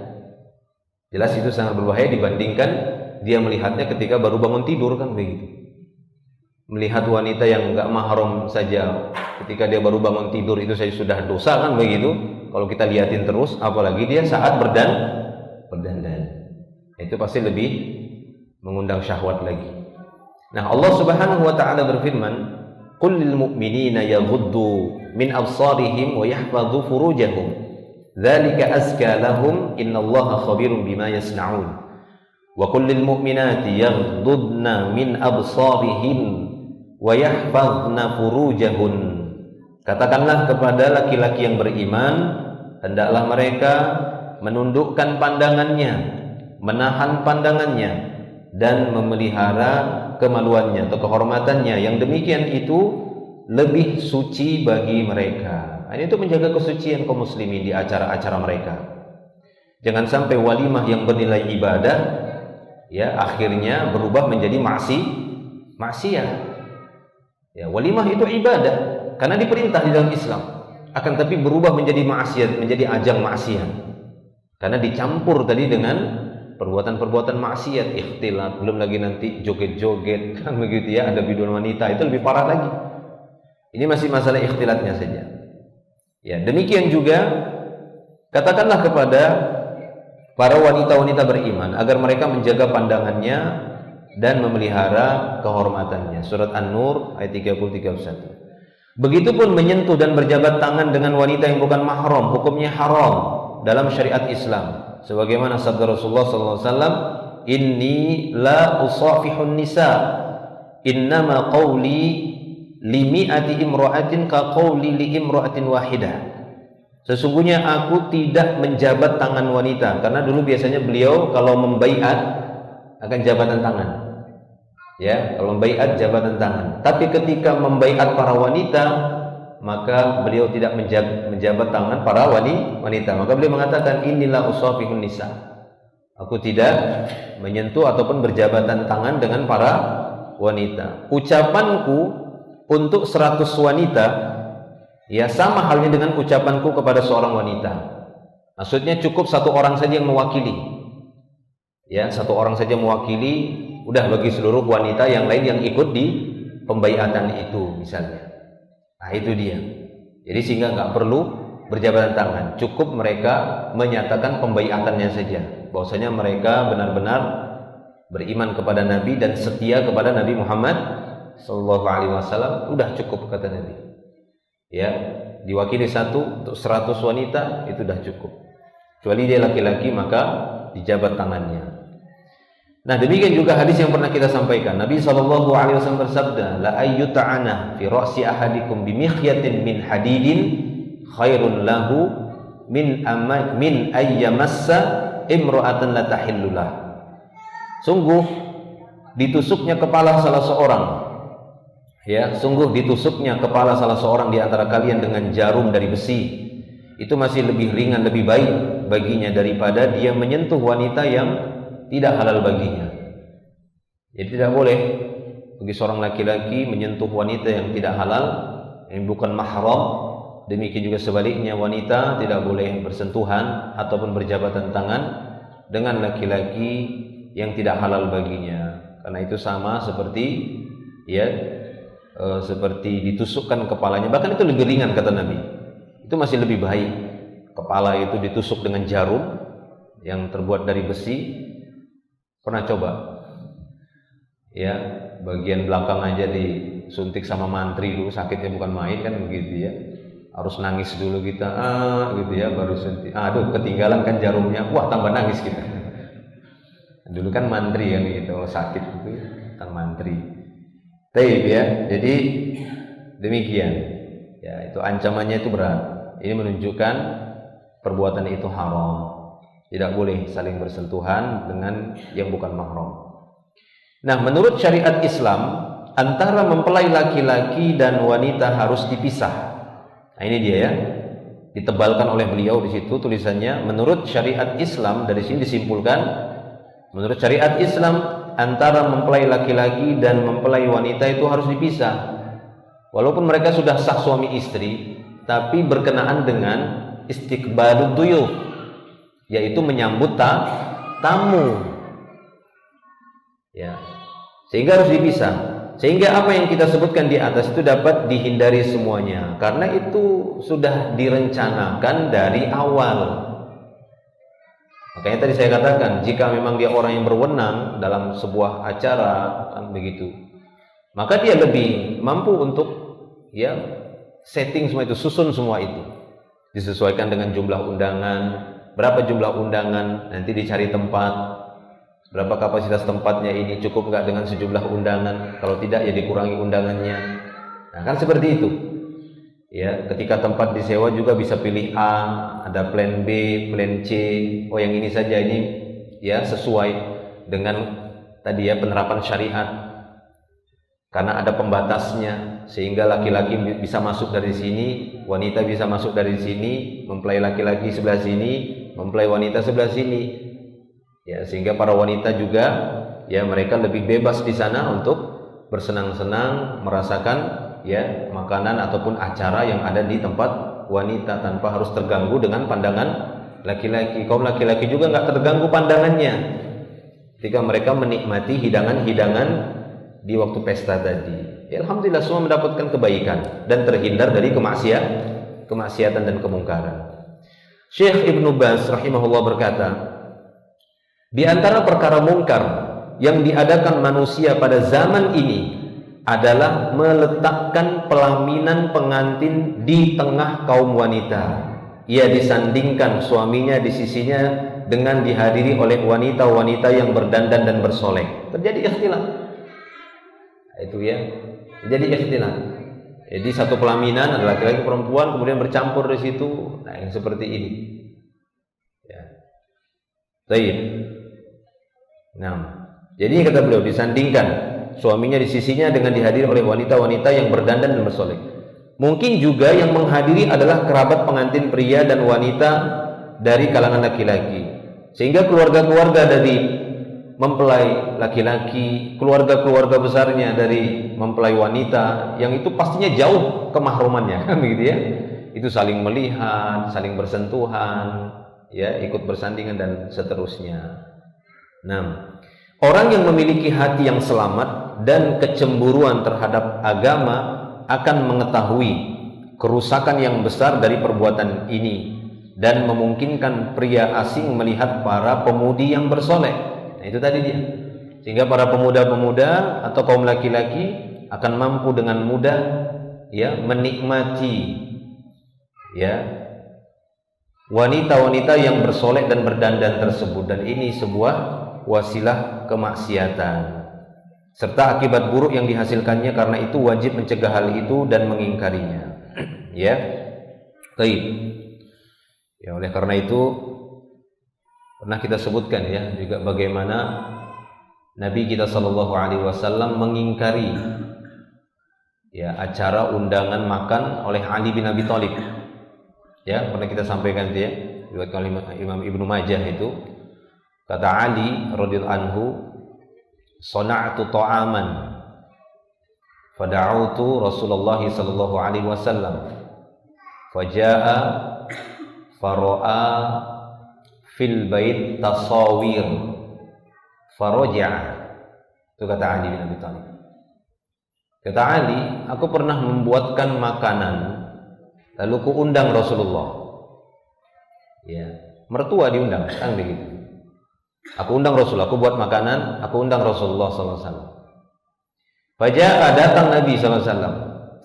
Jelas itu sangat berbahaya dibandingkan dia melihatnya ketika baru bangun tidur, kan begitu. Melihat wanita yang enggak mahram saja ketika dia baru bangun tidur itu saja sudah dosa, kan begitu. Kalau kita liatin terus, apalagi dia saat berdandan. Itu pasti lebih mengundang syahwat lagi. Nah, Allah Subhanahu wa taala berfirman, "Qul lil mu'minina yaghuddu min absarihim wa yahfadhu furujahum. Dzalika azka lahum, innallaha khabirum bima yasna'un. Wa qul lil mu'minati yaghuddna min absarihin wa yahfadhna furujahun." Katakanlah kepada laki-laki yang beriman, hendaklah mereka menundukkan pandangannya, menahan pandangannya, dan memelihara kemaluannya atau kehormatannya. Yang demikian itu lebih suci bagi mereka. Ini untuk menjaga kesucian kaum muslimin di acara-acara mereka. Jangan sampai walimah yang bernilai ibadah ya akhirnya berubah menjadi maksiat. Ya, walimah itu ibadah karena diperintah di dalam Islam. Akan tapi berubah menjadi maksiat, menjadi ajang maksiat. Karena dicampur tadi dengan perbuatan-perbuatan maksiat, ikhtilat, belum lagi nanti joget-joget, kan begitu ya, ada biduan wanita, itu lebih parah lagi. Ini masih masalah ikhtilatnya saja. Ya, demikian juga katakanlah kepada para wanita-wanita beriman agar mereka menjaga pandangannya dan memelihara kehormatannya. Surat An-Nur ayat 30-31. Begitupun menyentuh dan berjabat tangan dengan wanita yang bukan mahram, hukumnya haram dalam syariat Islam. Sebagaimana sabda Rasulullah SAW, "Inni la usafihun nisa, innama qawli limi'ati imra'atin ka qawli li imra'atin wahidah." Sesungguhnya aku tidak menjabat tangan wanita, karena dulu biasanya beliau kalau membaiat akan jabatan tangan. Ya, kalau membaiat jabatan tangan. Tapi ketika membaiat para wanita, maka beliau tidak menjabat tangan para wanita. Maka beliau mengatakan, "Inilah usafihun nisa." Aku tidak menyentuh ataupun berjabatan tangan dengan para wanita. Ucapanku untuk 100 wanita ya sama halnya dengan ucapanku kepada seorang wanita. Maksudnya cukup satu orang saja yang mewakili. Ya, satu orang saja mewakili, udah bagi seluruh wanita yang lain yang ikut di pembaiatan itu misalnya. Nah, itu dia. Jadi sehingga nggak perlu berjabatan tangan, cukup mereka menyatakan pembaiatannya saja, bahwasanya mereka benar-benar beriman kepada Nabi dan setia kepada Nabi Muhammad Sallallahu Alaihi Wasallam. Udah cukup kata Nabi. Ya, diwakili satu untuk 100 wanita itu udah cukup. Kecuali dia laki-laki maka dijabat tangannya. Nah, demikian juga hadis yang pernah kita sampaikan. Nabi sallallahu alaihi wasallam bersabda, "La ayyuta'ana fi ra'si ahadikum bi mikhyatin min hadidin khairun lahu min ayyamassa imra'atan la tahillulah." Sungguh ditusuknya kepala salah seorang. Ya, sungguh ditusuknya kepala salah seorang di antara kalian dengan jarum dari besi. Itu masih lebih ringan, lebih baik baginya daripada dia menyentuh wanita yang tidak halal baginya. Jadi tidak boleh bagi seorang laki-laki menyentuh wanita yang tidak halal, yang bukan mahram. Demikian juga sebaliknya, wanita tidak boleh bersentuhan ataupun berjabatan tangan dengan laki-laki yang tidak halal baginya. Karena itu sama seperti ya seperti ditusukkan kepalanya, bahkan itu lebih ringan kata Nabi. Itu masih lebih baik. Kepala itu ditusuk dengan jarum yang terbuat dari besi. Pernah coba? Ya, bagian belakang aja disuntik sama mantri dulu, sakitnya bukan main kan begitu ya. Harus nangis dulu kita, gitu ya, baru suntik. Aduh, ketinggalan kan jarumnya. Wah, tambah nangis kita. Dulu kan mantri kan gitu, kalau sakit itu kan mantri. Taib ya. Jadi demikian. Ya, itu ancamannya itu berat. Ini menunjukkan perbuatan itu haram. Tidak boleh saling bersentuhan dengan yang bukan mahram. Nah, menurut syariat Islam, antara mempelai laki-laki dan wanita harus dipisah. Nah, ini dia ya. ditebalkan oleh beliau di situ tulisannya, menurut syariat Islam, dari sini disimpulkan, menurut syariat Islam antara mempelai laki-laki dan mempelai wanita itu harus dipisah. Walaupun mereka sudah sah suami istri, tapi berkenaan dengan istiqbalud duyuf, yaitu menyambut tamu. Ya. Sehingga harus dipisah. Sehingga apa yang kita sebutkan di atas itu dapat dihindari semuanya, karena itu sudah direncanakan dari awal. Makanya tadi saya katakan, jika memang dia orang yang berwenang dalam sebuah acara kan begitu, maka dia lebih mampu untuk ya setting semua itu, susun semua itu, disesuaikan dengan jumlah undangan, berapa jumlah undangan, nanti dicari tempat, berapa kapasitas tempatnya ini, cukup nggak dengan sejumlah undangan, kalau tidak ya dikurangi undangannya. Nah kan seperti itu ya. Ketika tempat disewa juga bisa pilih A, ada plan B, plan C, oh yang ini saja, ini ya sesuai dengan tadi ya penerapan syariat, karena ada pembatasnya, sehingga laki-laki bisa masuk dari sini, wanita bisa masuk dari sini, mempelai laki-laki sebelah sini, mempelai wanita sebelah sini. Ya, sehingga para wanita juga ya mereka lebih bebas di sana untuk bersenang-senang, merasakan ya makanan ataupun acara yang ada di tempat wanita tanpa harus terganggu dengan pandangan laki-laki. Kaum laki-laki juga nggak terganggu pandangannya ketika mereka menikmati hidangan-hidangan di waktu pesta tadi. Ya, alhamdulillah semua mendapatkan kebaikan dan terhindar dari kemaksiatan dan kemungkaran. Syekh Ibnu Baz rahimahullah berkata, di antara perkara mungkar yang diadakan manusia pada zaman ini adalah meletakkan pelaminan pengantin di tengah kaum wanita. Ia disandingkan suaminya di sisinya dengan dihadiri oleh wanita-wanita yang berdandan dan bersolek. Terjadi ikhtilat. Itu ya. Jadi ikhtilat. Jadi satu pelaminan adalah laki-laki perempuan kemudian bercampur di situ. Nah, yang seperti ini. Ya. Baik. Nah, jadi kata beliau disandingkan suaminya di sisinya dengan dihadiri oleh wanita-wanita yang berdandan dan bersolek. Mungkin juga yang menghadiri adalah kerabat pengantin pria dan wanita dari kalangan laki-laki, sehingga keluarga-keluarga dari mempelai laki-laki, keluarga-keluarga besarnya dari mempelai wanita, yang itu pastinya jauh kemahrumannya, kan begitu ya. Itu saling melihat, saling bersentuhan, ya, ikut bersandingan dan seterusnya. Nah, orang yang memiliki hati yang selamat dan kecemburuan terhadap agama akan mengetahui kerusakan yang besar dari perbuatan ini dan memungkinkan pria asing melihat para pemudi yang bersolek. Nah, itu tadi dia. Sehingga para pemuda-pemuda atau kaum laki-laki akan mampu dengan mudah ya menikmati ya wanita-wanita yang bersolek dan berdandan tersebut, dan ini sebuah wasilah kemaksiatan serta akibat buruk yang dihasilkannya. Karena itu wajib mencegah hal itu dan mengingkarinya. Ya, baik. Ya, oleh karena itu pernah kita sebutkan ya juga bagaimana Nabi kita Shallallahu Alaihi Wasallam mengingkari ya acara undangan makan oleh Ali bin Abi Thalib. Ya, pernah kita sampaikan itu ya, riwayat Imam Ibnu Majah itu. Kata Ali radhiyallahu anhu, "Sana'tu ta'aman fada'utu Rasulullah sallallahu alaihi wasallam faja'a fara'a fil bait tasawir faraja'a." Itu kata Ali bin Abi Thalib. Kata Ali, aku pernah membuatkan makanan lalu ku undang Rasulullah. Ya, mertua diundang, kan begitu. Aku undang Rasul, aku buat makanan, aku undang Rasulullah SAW. Faja'a, datang Nabi SAW.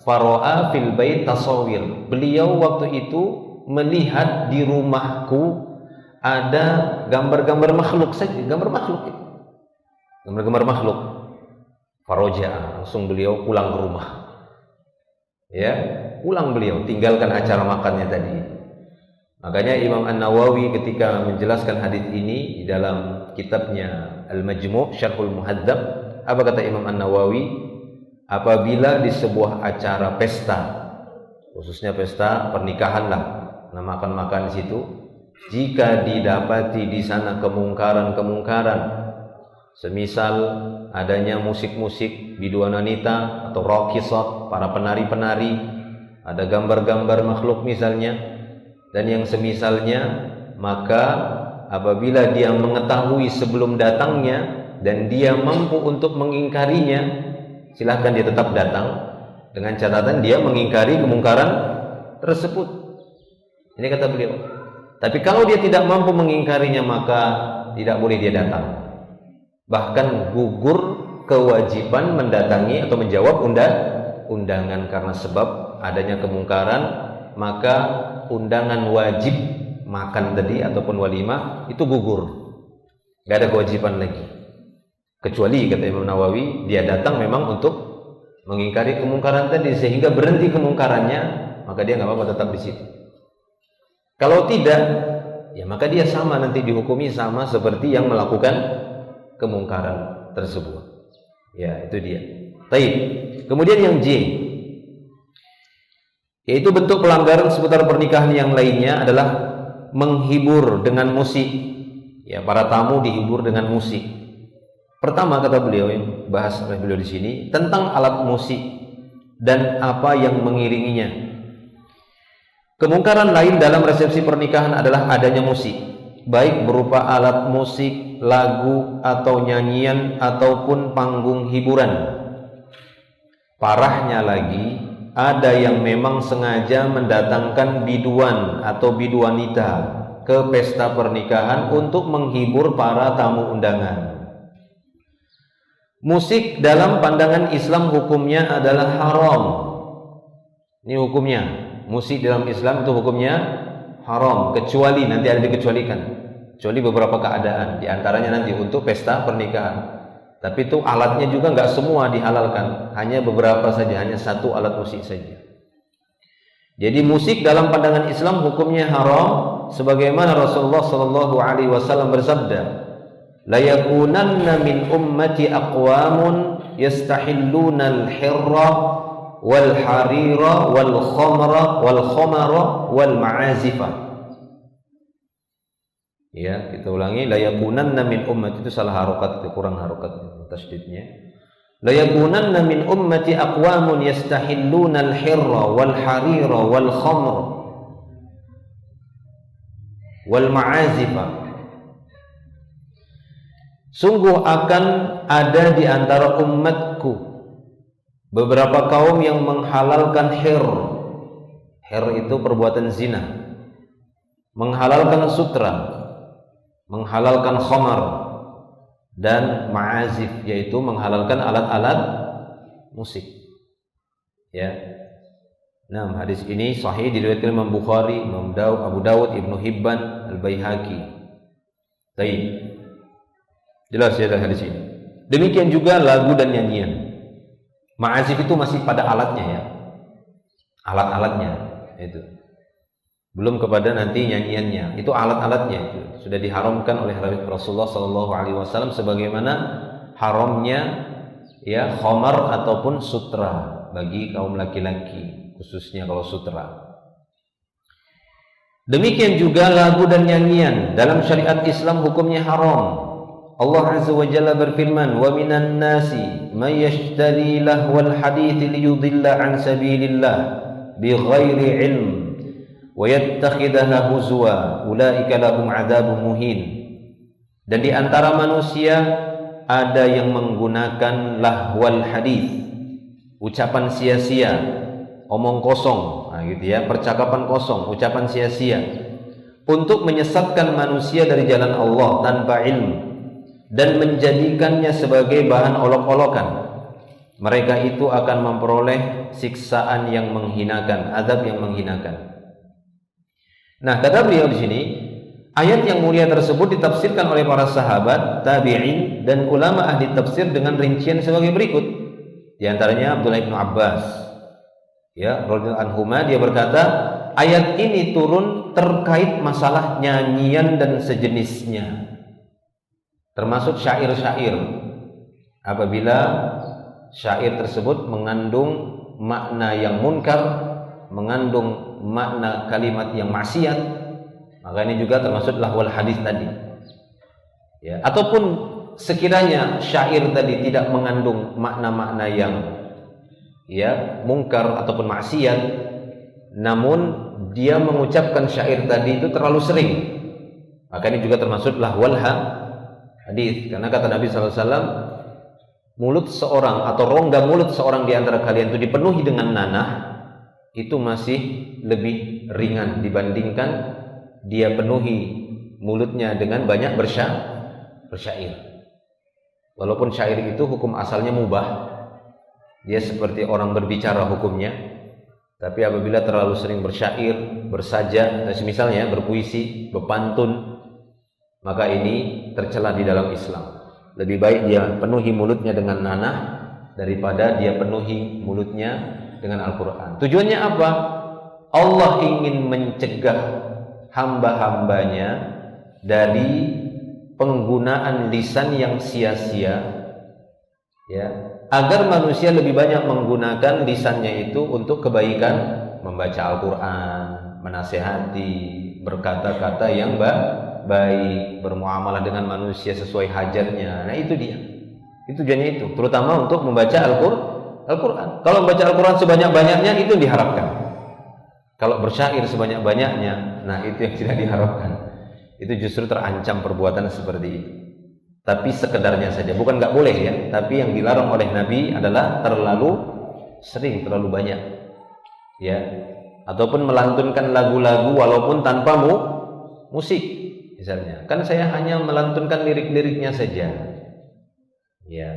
Faro'a fil bait tasawir. Beliau waktu itu melihat di rumahku ada gambar-gambar makhluk saja, gambar makhluk. Gambar-gambar makhluk. Faroja'a, langsung beliau pulang ke rumah. Ya, pulang beliau, tinggalkan acara makannya tadi. Makanya Imam An-Nawawi ketika menjelaskan hadis ini di dalam kitabnya Al-Majmu' Syarhul Muhadzab, apa kata Imam An-Nawawi? Apabila di sebuah acara pesta, khususnya pesta pernikahan lah, nah makan-makan di situ. Jika didapati di sana kemungkaran-kemungkaran, semisal adanya musik-musik biduan wanita atau raqisat, para penari-penari, ada gambar-gambar makhluk misalnya, dan yang semisalnya, maka apabila dia mengetahui sebelum datangnya dan dia mampu untuk mengingkarinya, silahkan dia tetap datang, dengan catatan dia mengingkari kemungkaran tersebut. Ini kata beliau. Tapi kalau dia tidak mampu mengingkarinya, maka tidak boleh dia datang. Bahkan gugur kewajiban mendatangi atau menjawab undangan, karena sebab adanya kemungkaran, maka undangan wajib makan tadi ataupun walimah itu gugur. Gak ada kewajiban lagi. Kecuali kata Imam Nawawi, dia datang memang untuk mengingkari kemungkaran tadi sehingga berhenti kemungkarannya, maka dia nggak apa-apa tetap di situ. Kalau tidak, ya maka dia sama nanti dihukumi sama seperti yang melakukan kemungkaran tersebut. Ya, itu dia. Baik. Kemudian yang J, yaitu bentuk pelanggaran seputar pernikahan yang lainnya adalah menghibur dengan musik. Ya, para tamu dihibur dengan musik. Pertama kata beliau, yang bahas oleh beliau di sini tentang alat musik dan apa yang mengiringinya. Kemungkaran lain dalam resepsi pernikahan adalah adanya musik, baik berupa alat musik, lagu atau nyanyian ataupun panggung hiburan. Parahnya lagi, ada yang memang sengaja mendatangkan biduan atau biduanita ke pesta pernikahan untuk menghibur para tamu undangan. Musik dalam pandangan Islam hukumnya adalah haram. Ini hukumnya. Musik dalam Islam itu hukumnya haram, kecuali nanti ada dikecualikan. Kecuali beberapa keadaan, di antaranya nanti untuk pesta pernikahan. Tapi itu alatnya juga nggak semua dihalalkan, hanya beberapa saja, hanya satu alat musik saja. Jadi musik dalam pandangan Islam hukumnya haram, sebagaimana Rasulullah Shallallahu Alaihi Wasallam bersabda, la yakunanna min ummati aqwamun yastahilluna al-hirra wal harira wal khamara wal ma'azifa. Ya, kita ulangi, la yakunanna min ummati, itu salah harokat, itu kurang harokat tasydidnya. La yakunanna min ummati aqwamun yastahilluna al-hirra wal harira wal khamra wal ma'azifa. Sungguh akan ada di antara umatku beberapa kaum yang menghalalkan hir. Hir itu perbuatan zina. Menghalalkan sutra, menghalalkan khamar, dan ma'azif, yaitu menghalalkan alat-alat musik. Ya. Nah, hadis ini sahih diriwayatkan Imam Bukhari, Imam Abu Dawud, Ibnu Hibban, Al-Baihaqi. Baik. Jelas ya hadis ini. Demikian juga lagu dan nyanyian. Ma'azif itu masih pada alatnya ya. Alat-alatnya itu. Belum kepada nanti nyanyiannya. Itu alat-alatnya itu sudah diharamkan oleh Rasulullah sallallahu alaihi wasallam sebagaimana haramnya ya khamar ataupun sutra bagi kaum laki-laki, khususnya kalau sutra. Demikian juga lagu dan nyanyian dalam syariat Islam hukumnya haram. Allah Azza wa Jalla berfirman, "Wa minan nasi may yashtari lahwal hadits liyudilla an sabilillah bighairi ilm wa yattakhidaha huzwa ulaika lahum adzabun muhin." Dan di antara manusia ada yang menggunakan lahwal hadits, ucapan sia-sia, omong kosong, nah gitu ya, percakapan kosong, ucapan sia-sia, untuk menyesatkan manusia dari jalan Allah tanpa ilmu dan menjadikannya sebagai bahan olok-olokan. Mereka itu akan memperoleh siksaan yang menghinakan, azab yang menghinakan. Nah, kata beliau di sini, ayat yang mulia tersebut ditafsirkan oleh para sahabat, tabi'in, dan ulama ahli tafsir dengan rincian sebagai berikut. Di antaranya Abdullah bin Abbas, ya, radhiyallahu anhuma, dia berkata, ayat ini turun terkait masalah nyanyian dan sejenisnya, termasuk syair-syair. Apabila syair tersebut mengandung makna yang munkar mengandung makna kalimat yang maksiat, maka ini juga termasuk lahwal hadis tadi. Ya, ataupun sekiranya syair tadi tidak mengandung makna-makna yang ya mungkar ataupun maksiat, namun dia mengucapkan syair tadi itu terlalu sering, maka ini juga termasuk lahwal hadis. Karena kata Nabi SAW, mulut seorang atau rongga mulut seorang di antara kalian itu dipenuhi dengan nanah, itu masih lebih ringan dibandingkan dia penuhi mulutnya dengan banyak bersyair. Walaupun syair itu hukum asalnya mubah, dia seperti orang berbicara hukumnya, tapi apabila terlalu sering bersyair, bersaja, dan semisalnya berpuisi, berpantun, maka ini tercela di dalam Islam. Lebih baik dia penuhi mulutnya dengan nanah daripada dia penuhi mulutnya dengan Al-Quran. Tujuannya apa? Allah ingin mencegah hamba-hambanya dari penggunaan lisan yang sia-sia, ya, agar manusia lebih banyak menggunakan lisannya itu untuk kebaikan, membaca Al-Quran, menasehati, berkata-kata yang baik, bermuamalah dengan manusia sesuai hajatnya. Nah itu dia, itu tujuannya itu, terutama untuk membaca Al-Quran. Kalau membaca Al-Quran sebanyak-banyaknya itu diharapkan. Kalau bersyair sebanyak-banyaknya, nah itu yang tidak diharapkan. Itu justru terancam perbuatan seperti itu. Tapi sekedarnya saja, bukan nggak boleh ya, tapi yang dilarang oleh Nabi adalah terlalu sering, terlalu banyak, ya. Ataupun melantunkan lagu-lagu walaupun tanpa musik, misalnya. Kan saya hanya melantunkan lirik-liriknya saja, ya.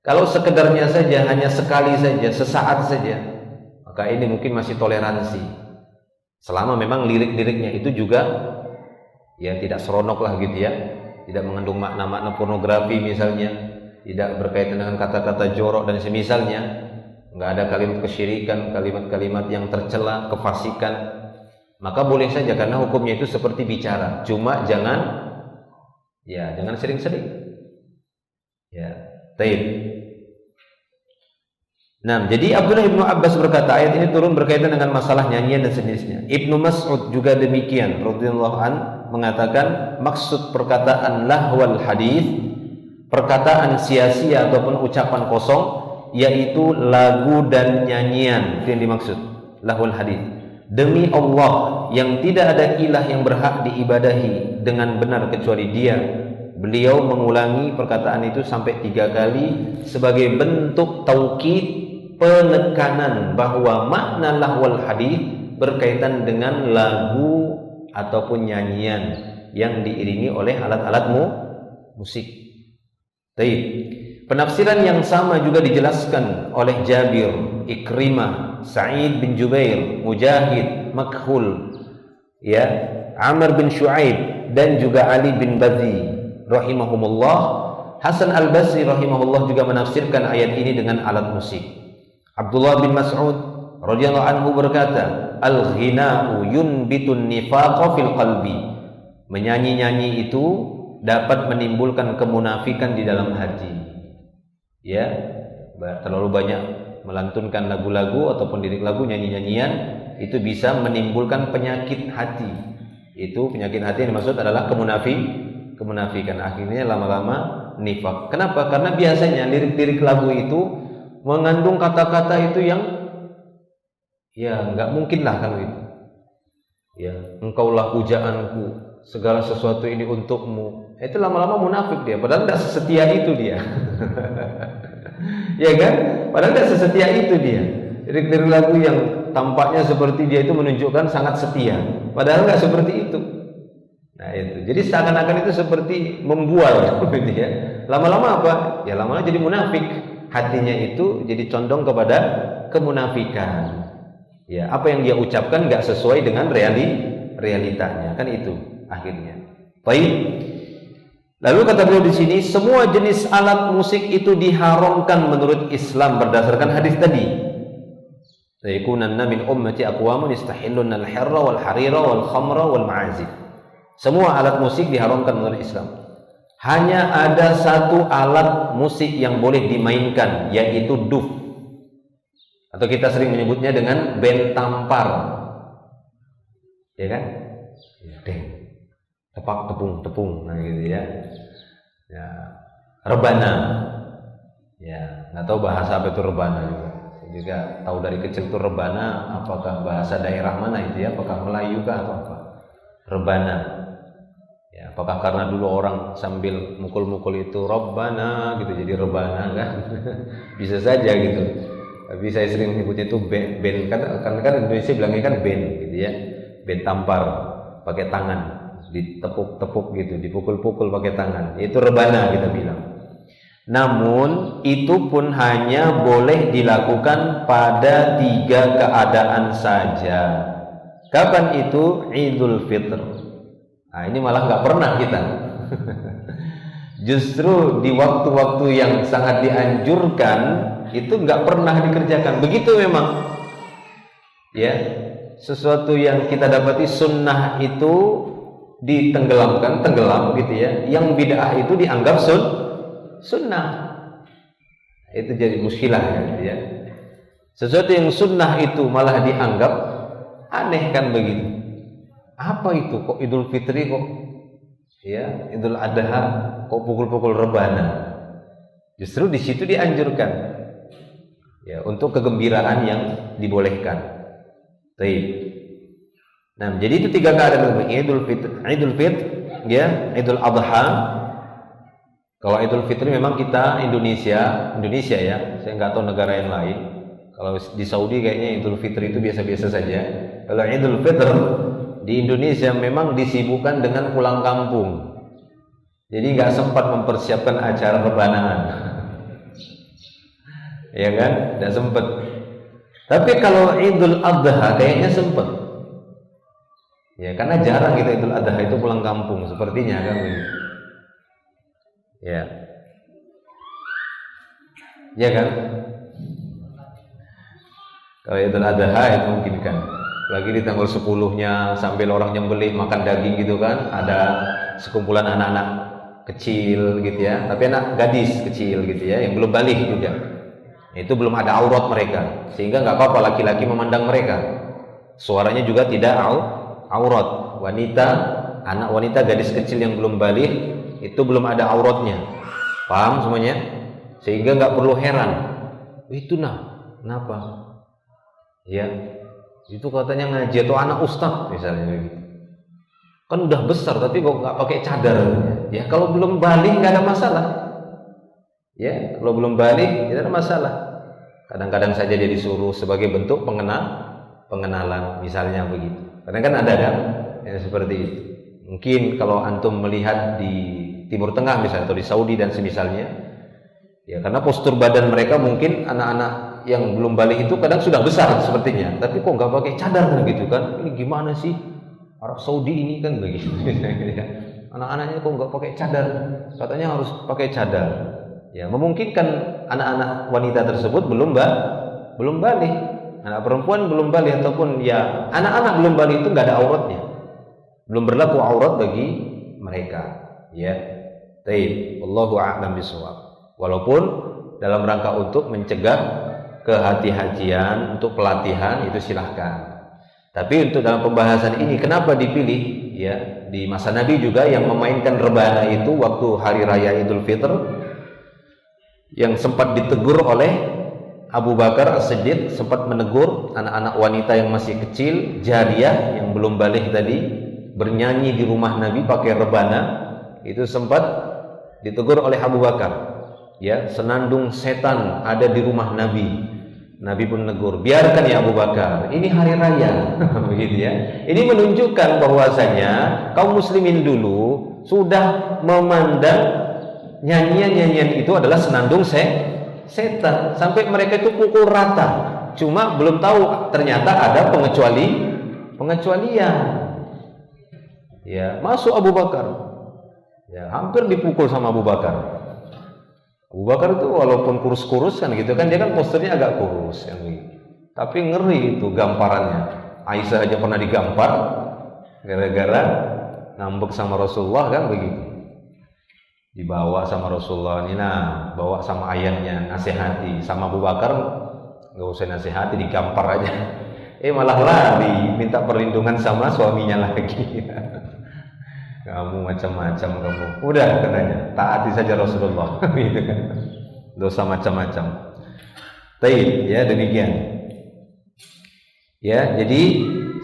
Kalau sekedarnya saja, hanya sekali saja, sesaat saja, maka ini mungkin masih toleransi. Selama memang lirik-liriknya itu juga ya tidak seronok lah gitu ya, tidak mengandung makna-makna pornografi misalnya, tidak berkaitan dengan kata-kata jorok dan semisalnya, nggak ada kalimat kesyirikan, kalimat-kalimat yang tercela, kefasikan, maka boleh saja karena hukumnya itu seperti bicara. Cuma jangan sering-sering. Ya, taib. Nah, jadi Abdullah bin Abbas berkata, ayat ini turun berkaitan dengan masalah nyanyian dan sejenisnya. Ibnu Mas'ud juga demikian, radhiyallahu an, mengatakan maksud perkataan lahwal hadis, perkataan sia-sia ataupun ucapan kosong, yaitu lagu dan nyanyian. Itu yang dimaksud lahwal hadis. Demi Allah yang tidak ada ilah yang berhak diibadahi dengan benar kecuali Dia. Beliau mengulangi perkataan itu sampai 3 kali sebagai bentuk taukid, penekanan bahwa makna lahwal hadis berkaitan dengan lagu ataupun nyanyian yang diiringi oleh alat-alat musik. Baik. Penafsiran yang sama juga dijelaskan oleh Jabir, Ikrimah, Sa'id bin Jubair, Mujahid, Makhul, ya, Amr bin Shu'aib dan juga Ali bin Badhi rahimahumullah. Hasan al-Basri rahimahullah juga menafsirkan ayat ini dengan alat musik. Abdullah bin Mas'ud radhiyallahu anhu berkata, al-ghina'u yunbitun nifaqa fil qalbi. Menyanyi-nyanyi itu dapat menimbulkan kemunafikan di dalam hati. Ya, terlalu banyak melantunkan lagu-lagu ataupun lirik lagu, nyanyi-nyanyian, itu bisa menimbulkan penyakit hati. Itu penyakit hati yang dimaksud adalah kemunafikan. Akhirnya lama-lama nifak. Kenapa? Karena biasanya lirik-lirik lagu itu mengandung kata-kata itu yang ya nggak mungkin lah kalau itu. Ya, engkaulah pujaanku, segala sesuatu ini untukmu. Itu lama-lama munafik dia. Padahal tidak sesetia itu dia. Ya kan? Padahal tidak sesetia itu dia. Lirik-lirik lagu yang tampaknya seperti dia itu menunjukkan sangat setia. Padahal nggak seperti itu. Nah itu. Jadi seakan-akan itu seperti membual, gitu ya. Lama-lama apa? Ya lama-lama jadi munafik. Hatinya itu jadi condong kepada kemunafikan. Ya, apa yang dia ucapkan nggak sesuai dengan realitanya, kan itu akhirnya. Baik. Lalu kata beliau di sini, semua jenis alat musik itu diharamkan menurut Islam berdasarkan hadis tadi. Sayakunanna min ummati aqwamun yastahilluna al-hirra wal harira wal khamra wal ma'azif. Semua alat musik diharamkan menurut Islam. Hanya ada satu alat musik yang boleh dimainkan, yaitu duf Atau kita sering menyebutnya dengan band tampar. Ya kan? Ya, deng. Tepak tepung, nah gitu ya. Ya, rebana. Ya, nggak tahu bahasa apa itu rebana juga. Saya juga tahu dari kecil itu rebana, apakah bahasa daerah mana itu ya? Apakah Melayu kah atau apa? Rebana. Ya, apakah karena dulu orang sambil mukul-mukul itu Rabbana gitu jadi rebana kan? Bisa saja gitu. Tapi saya sering menyebutnya itu band kan Indonesia bilangnya kan band gitu ya. Band tampar pakai tangan, ditepuk-tepuk gitu, dipukul-pukul pakai tangan. Itu rebana kita bilang. Namun itu pun hanya boleh dilakukan pada 3 keadaan saja. Kapan itu? Idul Fitr. Nah, ini malah nggak pernah kita. Justru di waktu-waktu yang sangat dianjurkan itu nggak pernah dikerjakan. Begitu memang. Ya, sesuatu yang kita dapati sunnah itu ditenggelamkan, tenggelam gitu ya. Yang bid'ah itu dianggap sunnah. Itu jadi muskilah gitu ya. Sesuatu yang sunnah itu malah dianggap aneh kan begitu. Apa itu kok Idul Fitri kok ya, Idul Adha kok pukul-pukul rebana. Justru di situ dianjurkan ya untuk kegembiraan yang dibolehkan. Baik. Nah, jadi itu 3 keadaan Idul Fitr ya, Idul Adha. Kalau Idul Fitri memang kita Indonesia ya. Saya nggak tahu negara yang lain. Kalau di Saudi kayaknya Idul Fitri itu biasa-biasa saja. Kalau Idul Fitr di Indonesia memang disibukkan dengan pulang kampung. Jadi nggak sempat mempersiapkan acara rebanaan. Ya kan? Nggak sempat. Tapi kalau Idul Adha kayaknya sempat. Ya, karena jarang kita Idul Adha itu pulang kampung sepertinya kan. Ya. Ya kan? Kalau Idul Adha itu mungkin kan. Lagi di tanggal 10-nya sambil orang nyembelih makan daging gitu kan, ada sekumpulan anak-anak kecil gitu ya, tapi anak gadis kecil gitu ya, yang belum balik juga. Itu belum ada aurat mereka, sehingga nggak apa-apa laki-laki memandang mereka. Suaranya juga tidak aurat. Wanita, anak wanita gadis kecil yang belum balik itu belum ada auratnya. Paham semuanya? Sehingga nggak perlu heran. Itu kenapa? Ya. Itu katanya ngaji atau anak ustaz misalnya begitu. Kan udah besar tapi kok nggak pakai cadar. Ya kalau belum balik nggak ada masalah. Ya kalau belum balik tidak ada masalah. Kadang-kadang saja dia disuruh sebagai bentuk pengenalan misalnya begitu. Karena kan ada kan yang seperti itu. Mungkin kalau antum melihat di Timur Tengah misalnya atau di Saudi dan semisalnya, ya karena postur badan mereka mungkin anak-anak yang belum balik itu kadang sudah besar sepertinya, tapi kok nggak pakai cadar kan gitu kan? Ini gimana sih Arab Saudi ini kan begitu? Anak-anaknya kok nggak pakai cadar? Katanya harus pakai cadar. Ya memungkinkan anak-anak wanita tersebut belum balik, anak perempuan belum balik ataupun ya anak-anak belum balik itu nggak ada auratnya, belum berlaku aurat bagi mereka. Ya, taib. Wallahu a'lam bishawab. Walaupun dalam rangka untuk mencegah kehati-hatian untuk pelatihan itu silahkan. Tapi untuk dalam pembahasan ini kenapa dipilih ya di masa Nabi juga yang memainkan rebana itu waktu hari raya Idul Fitr yang sempat ditegur oleh Abu Bakar As-Siddiq, sempat menegur anak-anak wanita yang masih kecil jariyah yang belum balik tadi bernyanyi di rumah Nabi pakai rebana, itu sempat ditegur oleh Abu Bakar. Ya, senandung setan ada di rumah Nabi. Nabi pun negur, biarkan ya Abu Bakar, ini hari raya. Begitu ya. Ini menunjukkan bahwasanya kaum muslimin dulu sudah memandang nyanyian-nyanyian itu adalah senandung setan, sampai mereka itu pukul rata. Cuma belum tahu ternyata ada pengecualian. Ya, masuk Abu Bakar. Ya, hampir dipukul sama Abu Bakar. Abu Bakar itu walaupun kurus-kurus kan gitu kan, dia kan posturnya agak kurus kan gitu. Tapi ngeri itu gamparannya. Aisyah aja pernah digampar gara-gara ngambek sama Rasulullah kan begitu. Dibawa sama Rasulullah, bawa sama ayahnya nasihati, sama Abu Bakar nggak usah nasihati, digampar aja. Malah lari minta perlindungan sama suaminya lagi. Kamu macam-macam kamu. Udah katanya, taati saja Rasulullah. Gitu kan. Dosa macam-macam. Baik, ya demikian. Ya, jadi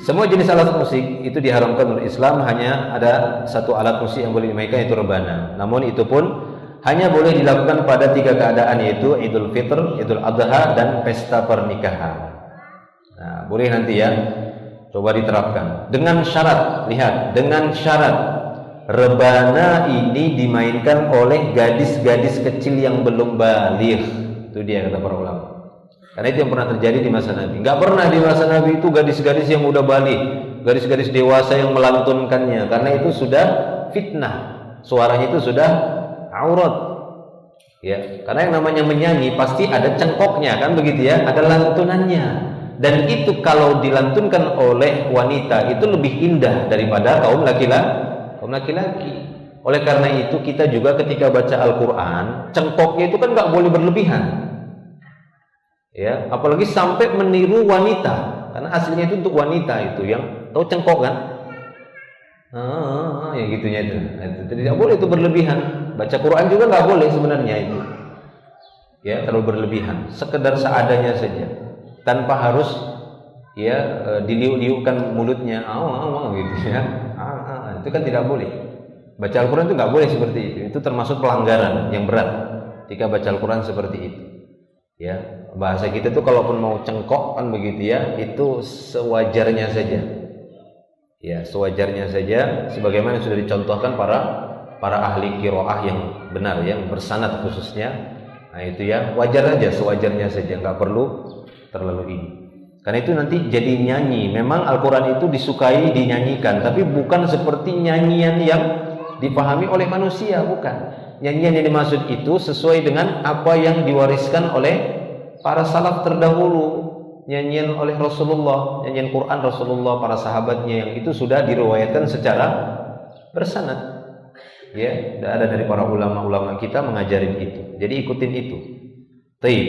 semua jenis alat musik itu diharamkan oleh Islam. Hanya ada satu alat musik yang boleh dimainkan, yaitu rebana. Namun itu pun hanya boleh dilakukan pada 3 keadaan, yaitu Idul Fitr, Idul Adha, dan pesta pernikahan. Nah, boleh nanti ya, coba diterapkan. Dengan syarat, lihat, dengan syarat rebana ini dimainkan oleh gadis-gadis kecil yang belum baligh. Itu dia kata para ulama. Karena itu yang pernah terjadi di masa Nabi. Enggak pernah di masa Nabi itu gadis-gadis yang udah baligh, gadis-gadis dewasa yang melantunkannya. Karena itu sudah fitnah. Suaranya itu sudah aurat. Ya, karena yang namanya menyanyi pasti ada cengkoknya, kan begitu ya, ada lantunannya. Dan itu kalau dilantunkan oleh wanita itu lebih indah daripada kaum laki-laki. Oleh karena itu kita juga ketika baca Al-Quran, cengkoknya itu kan nggak boleh berlebihan. Ya, apalagi sampai meniru wanita, karena aslinya itu untuk wanita itu yang tahu cengkok kan? Ya gitunya itu. Tidak boleh itu berlebihan. Baca Quran juga nggak boleh sebenarnya itu. Ya, terlalu berlebihan. Sekedar seadanya saja. Tanpa harus ya diliuk-liukkan mulutnya, gitu ya. Itu kan tidak boleh. Baca Al-Quran itu nggak boleh seperti itu. Itu termasuk pelanggaran yang berat jika baca Al-Quran seperti itu. Ya, bahasa kita tuh kalaupun mau cengkok kan begitu ya, itu sewajarnya saja. Ya, sewajarnya saja, sebagaimana sudah dicontohkan para ahli qiraah yang benar, yang bersanad khususnya. Nah itu ya, wajar aja, sewajarnya saja, nggak perlu terlalu ini. Karena itu nanti jadi nyanyi. Memang Al-Quran itu disukai dinyanyikan, tapi bukan seperti nyanyian yang dipahami oleh manusia, bukan. Nyanyian yang dimaksud itu sesuai dengan apa yang diwariskan oleh para salaf terdahulu. Nyanyian oleh Rasulullah, nyanyian Quran Rasulullah, para sahabatnya, yang itu sudah diriwayatkan secara bersanad. Ya, ada dari para ulama-ulama kita mengajarin itu. Jadi ikutin itu. Taib.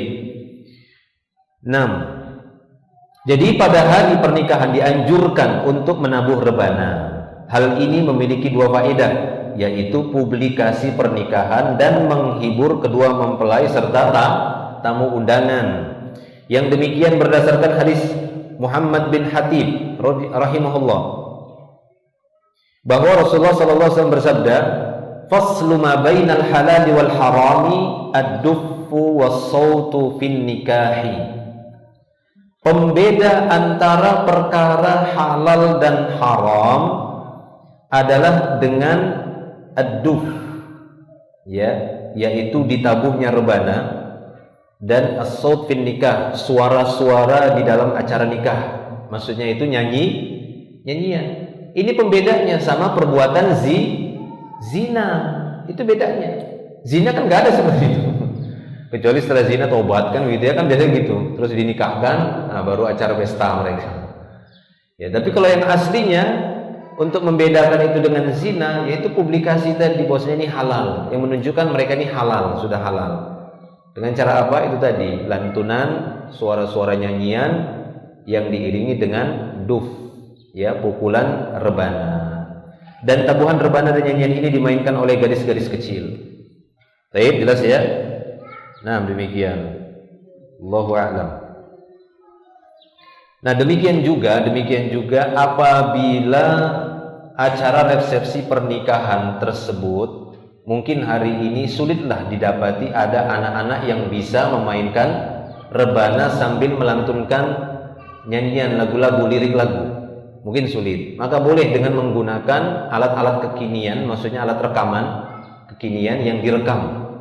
6. Jadi pada hari pernikahan dianjurkan untuk menabuh rebana. Hal ini memiliki 2 faedah, yaitu publikasi pernikahan dan menghibur kedua mempelai serta tamu undangan. Yang demikian berdasarkan hadis Muhammad bin Hatib rahimahullah, bahwa Rasulullah SAW bersabda, "Faslu ma bainal halal wal harami ad-duffu was-sautu fin nikahi." Pembeda antara perkara halal dan haram adalah dengan ad-duff, ya, yaitu ditabuhnya rebana, dan as-saut fin nikah, suara-suara di dalam acara nikah. Maksudnya itu nyanyian. Ini pembedanya sama perbuatan zina. Itu bedanya. Zina kan nggak ada seperti itu. Kecuali setelah zina tobat kan gitu ya, kan biasanya gitu. Terus dinikahkan, nah baru acara pesta mereka. Ya, tapi kalau yang aslinya untuk membedakan itu dengan zina, yaitu publikasi tadi bahwasanya ini halal, yang menunjukkan mereka ini halal, sudah halal. Dengan cara apa? Itu tadi, lantunan, suara-suara nyanyian yang diiringi dengan duf, ya, pukulan rebana. Dan tabuhan rebana dan nyanyian ini dimainkan oleh gadis-gadis kecil. Baik, jelas ya? Nah, demikian. Allahu a'lam. Nah, demikian juga apabila acara resepsi pernikahan tersebut, mungkin hari ini sulitlah didapati ada anak-anak yang bisa memainkan rebana sambil melantunkan nyanyian lagu-lagu, lirik lagu. Mungkin sulit. Maka boleh dengan menggunakan alat-alat kekinian, maksudnya alat rekaman kekinian yang direkam.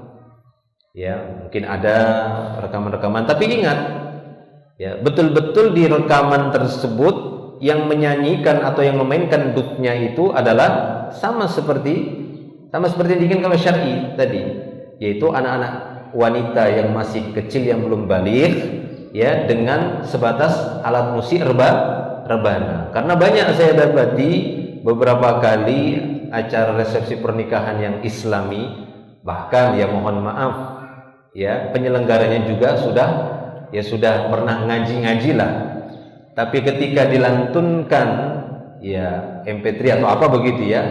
Ya, mungkin ada rekaman-rekaman, tapi ingat, ya, betul-betul di rekaman tersebut yang menyanyikan atau yang memainkan dufnya itu adalah sama seperti yang diinginkan oleh syar'i tadi, yaitu anak-anak wanita yang masih kecil yang belum baligh, ya, dengan sebatas alat musik rebana. Karena banyak saya dapati beberapa kali acara resepsi pernikahan yang islami, bahkan ya mohon maaf, ya, penyelenggaranya juga sudah ya sudah pernah ngaji-ngaji lah. Tapi ketika dilantunkan ya MP3 atau apa begitu ya,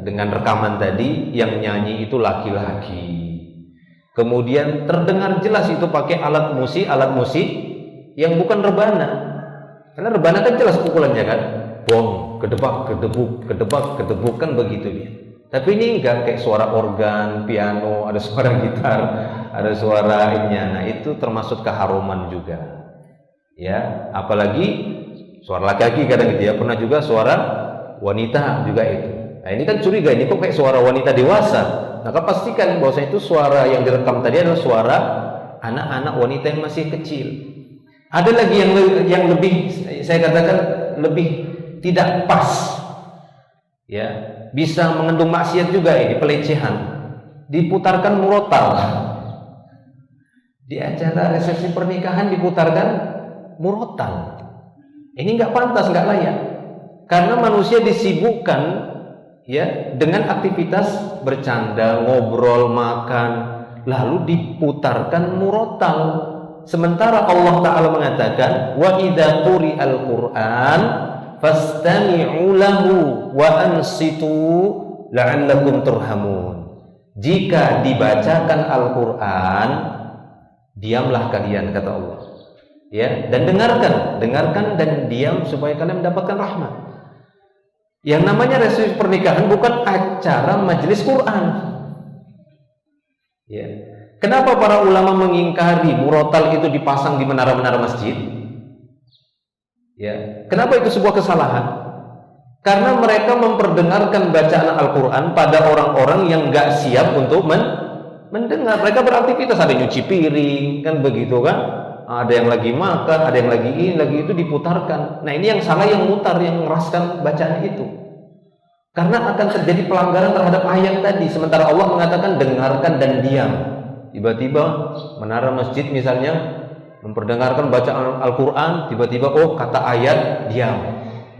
dengan rekaman tadi yang nyanyi itu laki-laki. Kemudian terdengar jelas itu pakai alat musik yang bukan rebana. Karena rebana kan jelas pukulannya kan, bong, kedebak, kedebuk kan begitu dia. Tapi ini enggak, kayak suara organ, piano, ada suara gitar, ada suara ininya. Nah, itu termasuk keharuman juga. Ya, apalagi suara laki-laki kadang gitu ya, pernah juga suara wanita juga itu. Nah, ini kan curiga, ini kok kayak suara wanita dewasa. Maka pastikan bahwa itu suara yang direkam tadi adalah suara anak-anak wanita yang masih kecil. Ada lagi yang lebih, saya katakan lebih tidak pas, ya, bisa mengandung maksiat juga ini, pelecehan. Diputarkan murotal di acara resepsi pernikahan, diputarkan murotal. Ini nggak pantas, nggak layak, karena manusia disibukkan ya dengan aktivitas bercanda, ngobrol, makan, lalu diputarkan murotal. Sementara Allah Ta'ala mengatakan, wa idza quri'al Qur'an fastami'u lahu wa ansitu la'allakum turhamun. Jika dibacakan Al-Qur'an, diamlah kalian, kata Allah. Ya, dan dengarkan dan diam supaya kalian mendapatkan rahmat. Yang namanya resepsi pernikahan bukan acara majelis Quran. Ya. Kenapa para ulama mengingkari murotal itu dipasang di menara-menara masjid? Ya. Kenapa itu sebuah kesalahan? Karena mereka memperdengarkan bacaan Al-Quran pada orang-orang yang gak siap untuk mendengar. Mereka beraktivitas, ada nyuci piring, kan begitu kan? Ada yang lagi makan, ada yang lagi ini, lagi itu diputarkan. Nah, ini yang salah yang mutar, yang meraskan bacaan itu. Karena akan terjadi pelanggaran terhadap ayat tadi. Sementara Allah mengatakan dengarkan dan diam. Tiba-tiba menara masjid misalnya memperdengarkan bacaan Al-Quran, tiba-tiba kata ayat, diam.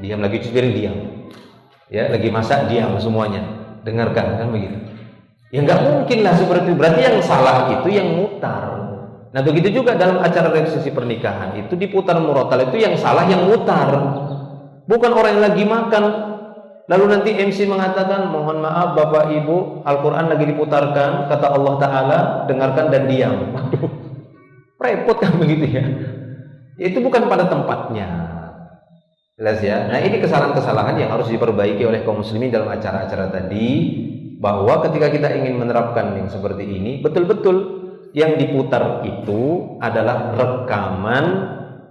Diam, lagi cuci piring, diam. Ya, lagi masak, diam semuanya. Dengarkan, kan begitu. Ya nggak mungkin lah seperti itu. Berarti yang salah itu yang mutar. Nah, begitu juga dalam acara resepsi pernikahan itu diputar murotal, itu yang salah yang mutar. Bukan orang yang lagi makan. Lalu nanti MC mengatakan, mohon maaf Bapak Ibu, Al-Quran lagi diputarkan, kata Allah Ta'ala, dengarkan dan diam. Waduh, repot kan begitu ya. Itu bukan pada tempatnya. Jelas ya. Nah, ini kesalahan-kesalahan yang harus diperbaiki oleh kaum muslimin dalam acara-acara tadi, bahwa ketika kita ingin menerapkan yang seperti ini, betul-betul yang diputar itu adalah rekaman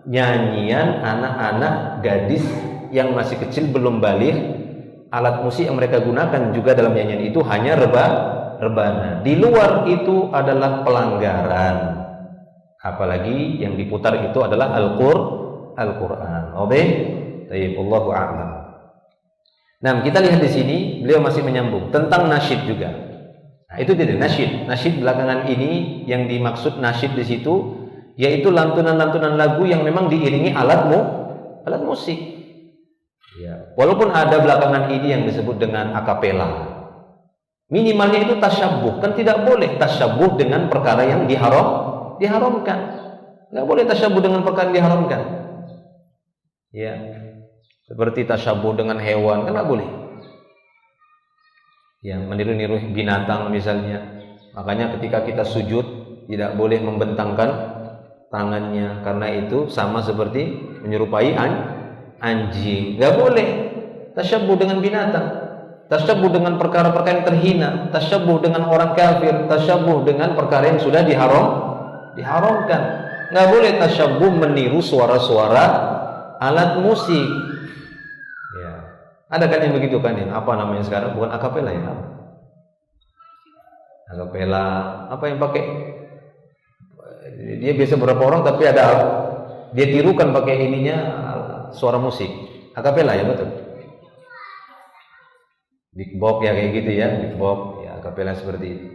nyanyian anak-anak gadis yang masih kecil belum balik. Alat musik yang mereka gunakan juga dalam nyanyian itu hanya rebana. Di luar itu adalah pelanggaran. Apalagi yang diputar itu adalah Al-Quran. Oke? Tayyib, Allahu a'lam. Nah, kita lihat di sini beliau masih menyambung tentang nasyid juga. Nah, itu tidak nasyid. Nasyid belakangan ini yang dimaksud nasyid di situ yaitu lantunan-lantunan lagu yang memang diiringi alat musik. Ya, walaupun ada belakangan ini yang disebut dengan akapela. Minimalnya itu tasyabbuh, kan tidak boleh tasyabbuh dengan perkara yang diharamkan. Enggak boleh tasyabbuh dengan perkara yang diharamkan. Ya. Seperti tasyabbuh dengan hewan, kan enggak boleh. Ya, meniru-niru binatang misalnya. Makanya ketika kita sujud tidak boleh membentangkan tangannya, karena itu sama seperti menyerupai anjing. Nggak boleh tasyabbuh dengan binatang, tasyabbuh dengan perkara-perkara yang terhina, tasyabbuh dengan orang kafir, tasyabbuh dengan perkara yang sudah diharamkan. Nggak boleh tasyabbuh meniru suara-suara alat musik. Ya, ada kan yang begitu kan, yang apa namanya sekarang, bukan akapela ya, akapela apa yang pakai dia biasa berapa orang tapi ada dia tirukan pakai ininya suara musik, akapela ya, betul. Big box ya kayak gitu ya, big box ya, akapela seperti itu.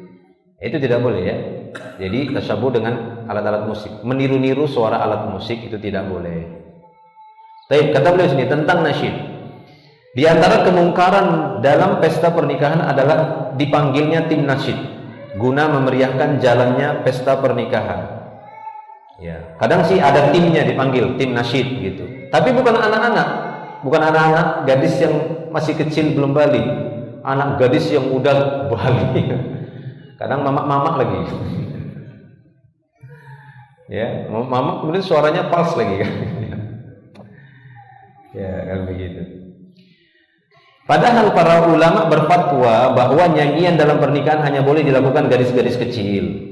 Itu tidak boleh ya. Jadi tasyabuh dengan alat-alat musik, meniru-niru suara alat musik itu tidak boleh. Baik, kata beliau sini tentang nasyid. Di antara kemungkaran dalam pesta pernikahan adalah dipanggilnya tim nasyid guna memeriahkan jalannya pesta pernikahan. Ya, kadang sih ada timnya dipanggil, tim nasyid gitu. Tapi bukan anak-anak, bukan anak-anak gadis yang masih kecil belum balik, anak gadis yang udah balik. Kadang mamak-mamak lagi. Ya, mamak kemudian suaranya pals lagi kan. Ya, kan begitu. Padahal para ulama berfatwa bahwa nyanyian dalam pernikahan hanya boleh dilakukan gadis-gadis kecil.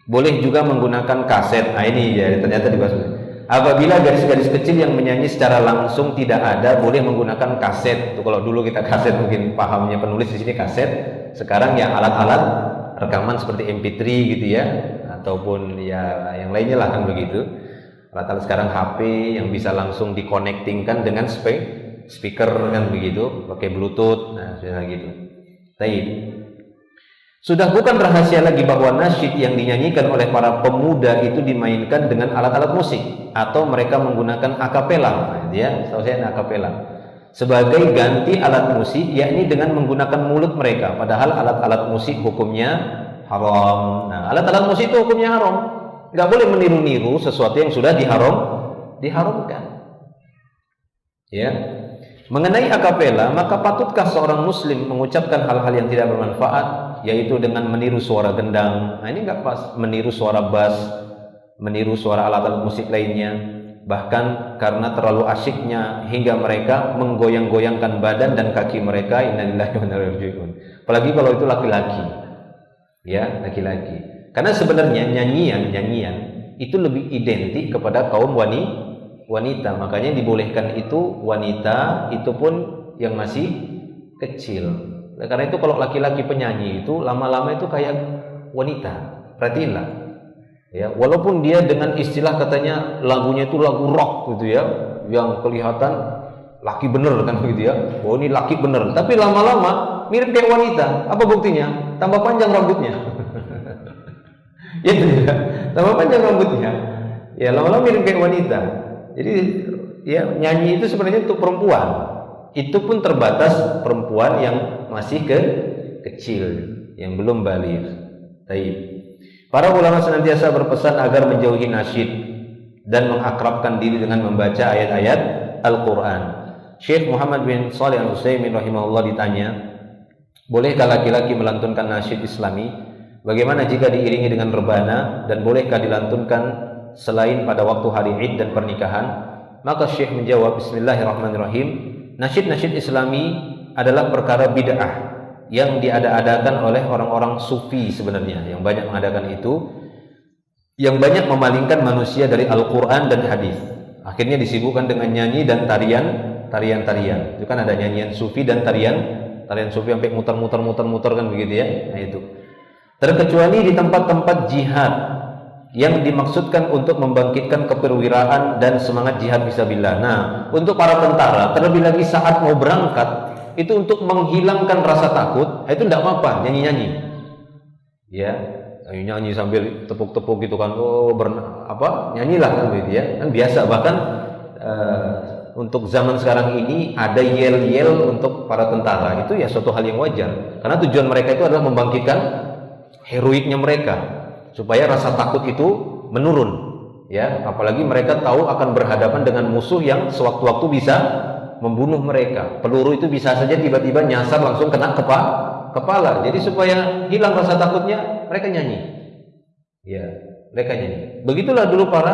Boleh juga menggunakan kaset. Nah ini ya ternyata dibahas. Apabila gadis-gadis kecil yang menyanyi secara langsung tidak ada, boleh menggunakan kaset. Itu kalau dulu kita kaset mungkin pahamnya penulis di sini kaset. Sekarang ya alat-alat rekaman seperti MP3 gitu ya, ataupun ya yang lainnya lah kan begitu. Alat-alat sekarang HP yang bisa langsung dikonektingkan dengan speaker kan begitu, pakai Bluetooth. Nah sudah gitu. Baik. Sudah bukan rahasia lagi bahwa nasyid yang dinyanyikan oleh para pemuda itu dimainkan dengan alat-alat musik atau mereka menggunakan akapela, ya, setahu saya akapela sebagai ganti alat musik, yakni dengan menggunakan mulut mereka. Padahal alat-alat musik hukumnya haram. Nah, alat-alat musik itu hukumnya haram. Nggak boleh meniru-niru sesuatu yang sudah diharamkan. Ya. Mengenai akapela, maka patutkah seorang muslim mengucapkan hal-hal yang tidak bermanfaat, yaitu dengan meniru suara gendang. Nah ini nggak pas, meniru suara bass, meniru suara alat-alat musik lainnya, bahkan karena terlalu asyiknya hingga mereka menggoyang-goyangkan badan dan kaki mereka. Innalillahi wa inna ilaihi raji'un. Apalagi kalau itu laki-laki, ya laki-laki. Karena sebenarnya nyanyian itu lebih identik kepada kaum wanita, makanya dibolehkan itu wanita, itu pun yang masih kecil. Karena itu kalau laki-laki penyanyi itu lama-lama itu kayak wanita. Perhatiinlah, ya walaupun dia dengan istilah katanya lagunya itu lagu rock gitu ya, yang kelihatan laki bener kan begitu ya. Oh ini laki bener, tapi lama-lama mirip kayak wanita. Apa buktinya? Tambah panjang rambutnya. Ya tidak, tambah panjang rambutnya. Ya lama-lama mirip kayak wanita. Jadi ya nyanyi itu sebenarnya untuk perempuan. Itu pun terbatas perempuan yang masih kecil, yang belum baligh. Taib. Para ulama senantiasa berpesan agar menjauhi nasyid dan mengakrabkan diri dengan membaca ayat-ayat Al-Quran. Syekh Muhammad bin Shalih Al-Utsaimin rahimahullah ditanya, bolehkah laki-laki melantunkan nasyid Islami? Bagaimana jika diiringi dengan rebana, dan bolehkah dilantunkan selain pada waktu hari Id dan pernikahan? Maka Syekh menjawab, Bismillahirrahmanirrahim, nasyid-nasyid Islami adalah perkara bid'ah yang diada-adakan oleh orang-orang sufi sebenarnya, yang banyak mengadakan itu, yang banyak memalingkan manusia dari Al-Quran dan hadis. Akhirnya disibukkan dengan nyanyi dan tarian-tarian. Itu kan ada nyanyian sufi dan tarian sufi sampai muter-muter kan begitu ya. Nah itu. Terkecuali di tempat-tempat jihad yang dimaksudkan untuk membangkitkan keperwiraan dan semangat jihad fisabilillah. Nah, untuk para tentara, terlebih lagi saat mau berangkat, itu untuk menghilangkan rasa takut, itu tidak apa-apa, nyanyi-nyanyi. Ya, nyanyi sambil tepuk-tepuk gitu kan, nyanyilah kan gitu ya, kan biasa. Bahkan untuk zaman sekarang ini ada yel-yel untuk para tentara, itu ya suatu hal yang wajar, karena tujuan mereka itu adalah membangkitkan heroiknya mereka, supaya rasa takut itu menurun, ya. Apalagi mereka tahu akan berhadapan dengan musuh yang sewaktu-waktu bisa membunuh mereka. Peluru itu bisa saja tiba-tiba nyasar langsung kena kepala. Jadi supaya hilang rasa takutnya, mereka nyanyi. Ya, mereka nyanyi. Begitulah dulu para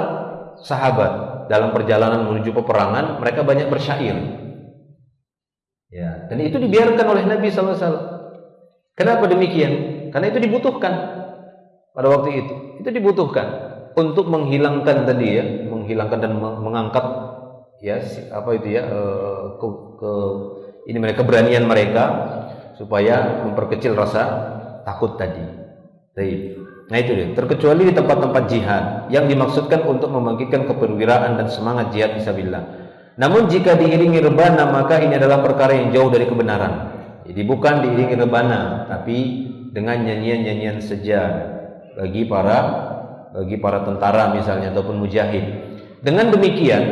sahabat dalam perjalanan menuju peperangan, mereka banyak bersyair. Ya, dan itu dibiarkan oleh Nabi SAW. Kenapa demikian? Karena itu dibutuhkan. Pada waktu itu dibutuhkan untuk menghilangkan tadi ya, menghilangkan dan mengangkat ya ini mereka keberanian mereka supaya memperkecil rasa takut tadi. Nah itu dia. Terkecuali di tempat-tempat jihad yang dimaksudkan untuk membangkitkan keperwiraan dan semangat jihad fisabilillah. Namun jika diiringi rebana, maka ini adalah perkara yang jauh dari kebenaran. Jadi bukan diiringi rebana, tapi dengan nyanyian-nyanyian saja bagi para tentara misalnya ataupun mujahid. Dengan demikian,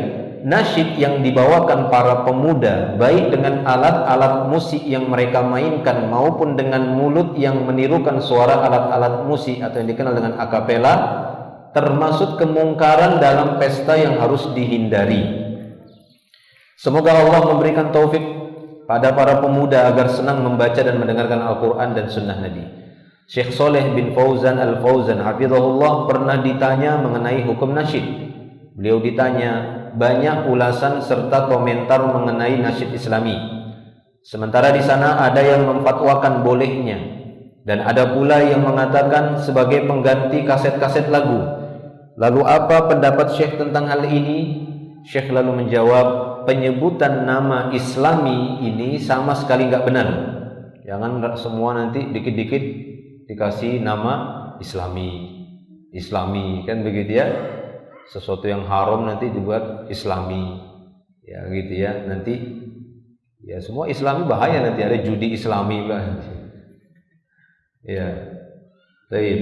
nasyid yang dibawakan para pemuda, baik dengan alat-alat musik yang mereka mainkan maupun dengan mulut yang menirukan suara alat-alat musik atau yang dikenal dengan akapela, termasuk kemungkaran dalam pesta yang harus dihindari. Semoga Allah memberikan taufik pada para pemuda agar senang membaca dan mendengarkan Al-Quran dan Sunnah Nabi. Syekh Saleh bin Fauzan Al-Fauzan hafizahullah pernah ditanya mengenai hukum nasyid. Beliau ditanya banyak ulasan serta komentar mengenai nasyid Islami. Sementara di sana ada yang memfatwakan bolehnya dan ada pula yang mengatakan sebagai pengganti kaset-kaset lagu. Lalu apa pendapat Syekh tentang hal ini? Syekh lalu menjawab, penyebutan nama Islami ini sama sekali nggak benar. Jangan semua nanti dikit-dikit dikasih nama Islami kan begitu ya. Sesuatu yang haram nanti dibuat Islami, ya gitu ya. Nanti ya semua Islami bahaya, nanti ada judi Islami kan. Ya, baik.